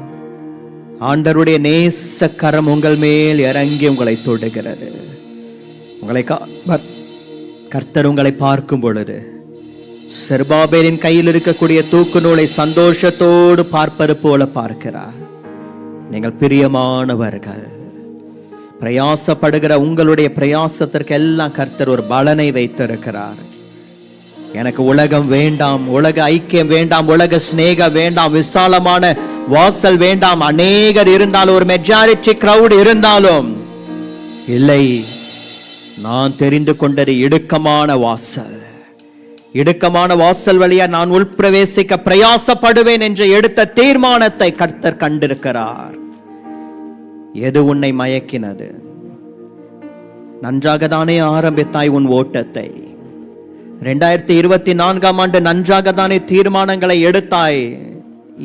ஆண்டவருடைய நேச கரம் உங்கள் மேல் இறங்கி உங்களை தொடுகிறது. உங்களை கர்த்தர் உங்களை பார்க்கும் பொழுது செருபாபேலின் கையில் இருக்கக்கூடிய தூக்கு நூலை சந்தோஷத்தோடு பார்ப்பது போல பார்க்கிறார். நீங்கள் பிரியமானவர்கள். பிரயாசப்படுகிற உங்களுடைய பிரயாசத்திற்கு எல்லாம் கர்த்தர் ஒரு பலனை வைத்திருக்கிறார். எனக்கு உலகம் வேண்டாம், உலக ஐக்கியம் வேண்டாம், உலக சிநேகம் வேண்டாம், விசாலமான வாசல் வேண்டாம். அநேகர் இருந்தாலும், ஒரு மெஜாரிட்டி கிரவுட் இருந்தாலும் இல்லை, நான் தெரிந்து கொண்டது இடுக்கமான வாசல். இடுக்கமான வாசல் வழியா நான் உள்பிரவேசிக்க பிரயாசப்படுவேன் என்று எடுத்த தீர்மானத்தை கர்த்தர் கண்டிருக்கிறார். எது உன்னை மயக்கினது? நன்றாக தானே ஆரம்பித்தாய் உன் ஓட்டத்தை. 2024 ஆண்டு நன்றாக தானே தீர்மானங்களை எடுத்தாய்.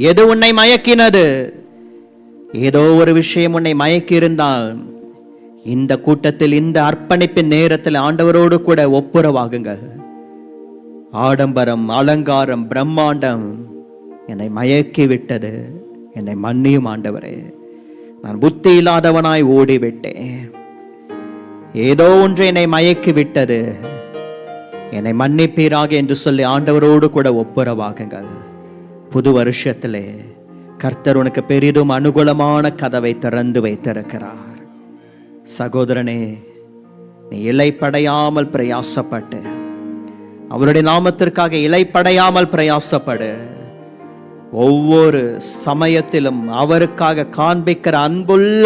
எது உன்னை மயக்கினது? ஏதோ ஒரு விஷயம் உன்னை மயக்கி இருந்தால் இந்த கூட்டத்தில், இந்த அர்ப்பணிப்பின் நேரத்தில் ஆண்டவரோடு கூட ஒப்புரவாகுங்கள். ஆடம்பரம், அலங்காரம், பிரம்மாண்டம் என்னை மயக்கி விட்டது, என்னை மன்னியும் ஆண்டவரே. நான் புத்தி இல்லாதவனாய் ஓடிவிட்டேன். ஏதோ ஒன்று என்னை மயக்கி விட்டது, என்னை மன்னிப்பீராக என்று சொல்லி ஆண்டவரோடு கூட ஒப்புரவாகுங்கள். புது வருஷத்திலே கர்த்தர் உனக்கு பெரிதும் அனுகூலமான கதவை திறந்து வைத்திருக்கிறார். சகோதரனே, நீ இலைப்படையாமல் பிரயாசப்பட்டு, அவருடைய நாமத்திற்காக இலைப்படையாமல் பிரயாசப்படு. ஒவ்வொரு சமயத்திலும் அவருக்காக காண்பிக்கிற அன்புள்ள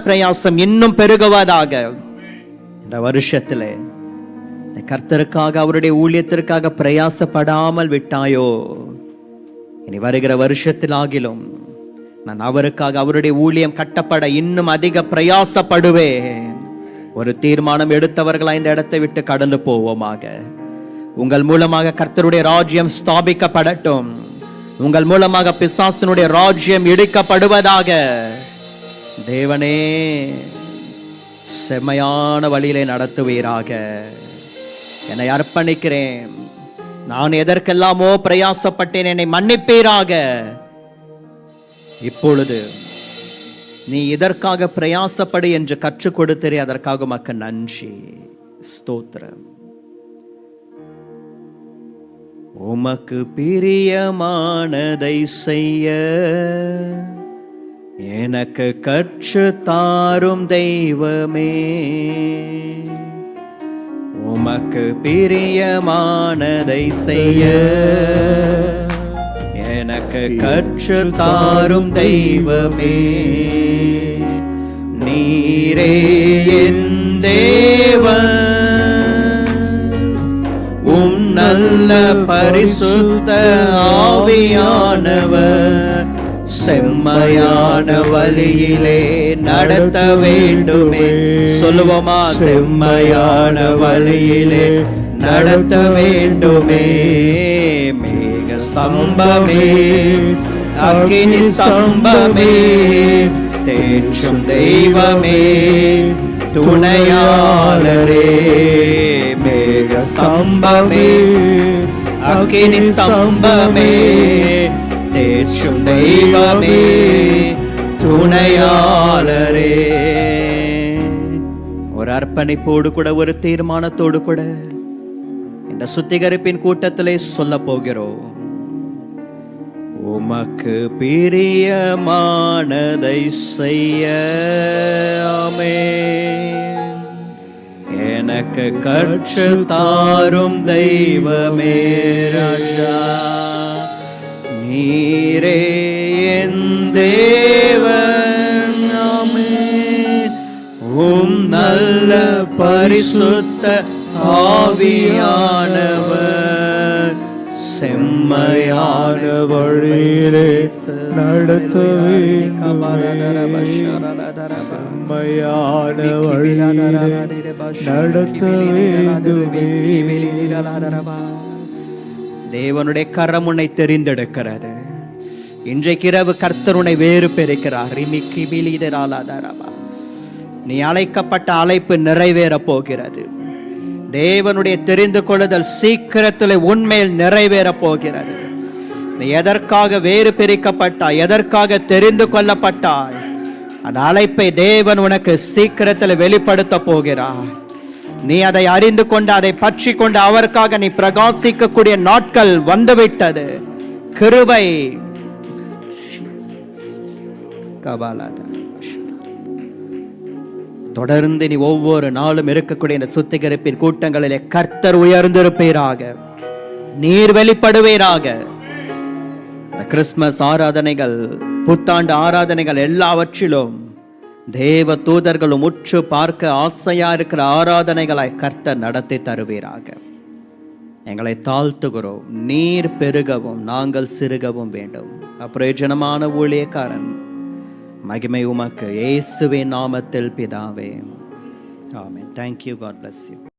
பிரயாசம் இன்னும் பெருகுவதாக. இந்த வருஷத்திலே கர்த்தருக்காக, அவருடைய ஊழியத்திற்காக பிரயாசப்படாமல் விட்டாயோ, இனி வருகிற வருஷத்தில் ஆகிலும் நான் அவருக்காக, அவருடைய ஊழியம் கட்டப்பட இன்னும் அதிக பிரயாசப்படுவேன். ஒரு தீர்மானம் எடுத்தவர்களா இந்த இடத்தை விட்டு கடந்து போவோமாக. உங்கள் மூலமாக கர்த்தருடைய ராஜ்யம் ஸ்தாபிக்கப்படட்டும். உங்கள் மூலமாக பிசாசினுடைய ராஜ்யம் இடிக்கப்படுவதாக. தேவனே, செம்மையான வழியிலே நடத்துவீராக. என்னை அர்ப்பணிக்கிறேன். நான் எதற்கெல்லாமோ பிரயாசப்பட்டேன், என்னை மன்னிப்பீராக. இப்பொழுது நீ இதற்காக பிரயாசப்படு என்று கற்றுக் கொடுத்தீரே, அதற்காக உமக்கு நன்றி, ஸ்தோத்திரம். உமக்கு பிரியமானதை செய்ய எனக்கு கற்று தாரும் தெய்வமே. உமக்கு பிரியமானதை செய்ய எனக்கு கற்று தாரும் தெய்வமே. நீரே என் தேவன், உம் நல்ல பரிசுத்த ஆவியானவர் செம்மையான வழியிலே நடத்த வேண்டுமே. சொல்லுவோமா? செம்மையான வழியிலே நடத்த வேண்டுமே. மேக ஸ்தம்பமே, அக்கினி ஸ்தம்பமே, தேற்றும் தெய்வமே, துணையாளரே. மேக ஸ்தம்பமே, அக்கினி ஸ்தம்பமே, தேற்றும் தெய்வமே, துணையாளரே. ஒரு அர்ப்பணிப்போடு கூட, ஒரு தீர்மானத்தோடு கூட இந்த சுத்திகரிப்பின் கூட்டத்திலே சொல்ல போகிறோம். உமக்கு பிரியமானதை செய்ய ஆமென். எனக்கு கற்று தாரும் தெய்வமே ராஜா, நீரே என் தேவன். ஆமென். உம் நல்ல பரிசுத்த ஆவியானவர் செம்மையான வழியிலே நடத்த வேண்டுமே. செம்மையான வழியிலே நடத்த வேண்டுமே. தேவனுடைய கரம் உன்னை தெரிந்தெடுக்கிறது. இன்றைக்கு இரவு கர்த்தர் உன்னை வேறு பெறுகிறார். நீ அழைக்கப்பட்ட அழைப்பு நிறைவேற போகிறது. தேவனுடைய தெரிந்து கொள்ளுதல் சீக்கிரத்தில் உண்மையில் நிறைவேற போகிறது. நீ எதற்காக வேறு பிரிக்கப்பட்டாய், எதற்காக தெரிந்து கொள்ளப்பட்டாய், அந்த அழைப்பை தேவன் உனக்கு சீக்கிரத்தில் வெளிப்படுத்த போகிறார். நீ அதை அறிந்து கொண்டு அதை பற்றி கொண்டு அவருக்காக நீ பிரகாசிக்கக்கூடிய நாட்கள் வந்துவிட்டது. கிருபை தொடர்ந்து நீ ஒவ்வொரு நாளும் இருக்கக்கூடிய இந்த சுத்திகரிப்பின் கூட்டங்களிலே கர்த்தர் உயர்ந்திருப்பீராக, நீர் வெளிப்படுவீராக. இந்த கிறிஸ்துமஸ் ஆராதனைகள், புத்தாண்டு ஆராதனைகள் எல்லாவற்றிலும் தேவ தூதர்களும் உற்று பார்க்க ஆசையா இருக்கிற ஆராதனைகளாய் கர்த்தர் நடத்தி தருவீராக. எங்களை தாழ்த்துகிறோம். நீர் பெருகவும் நாங்கள் சிறுகவும் வேண்டும். அப்பிரயோஜனமான ஊழியக்காரன் மகிமை உமக்கு இயேசுவின் நாமத்தில் பிதாவே. ஆமென். Thank you. God bless you.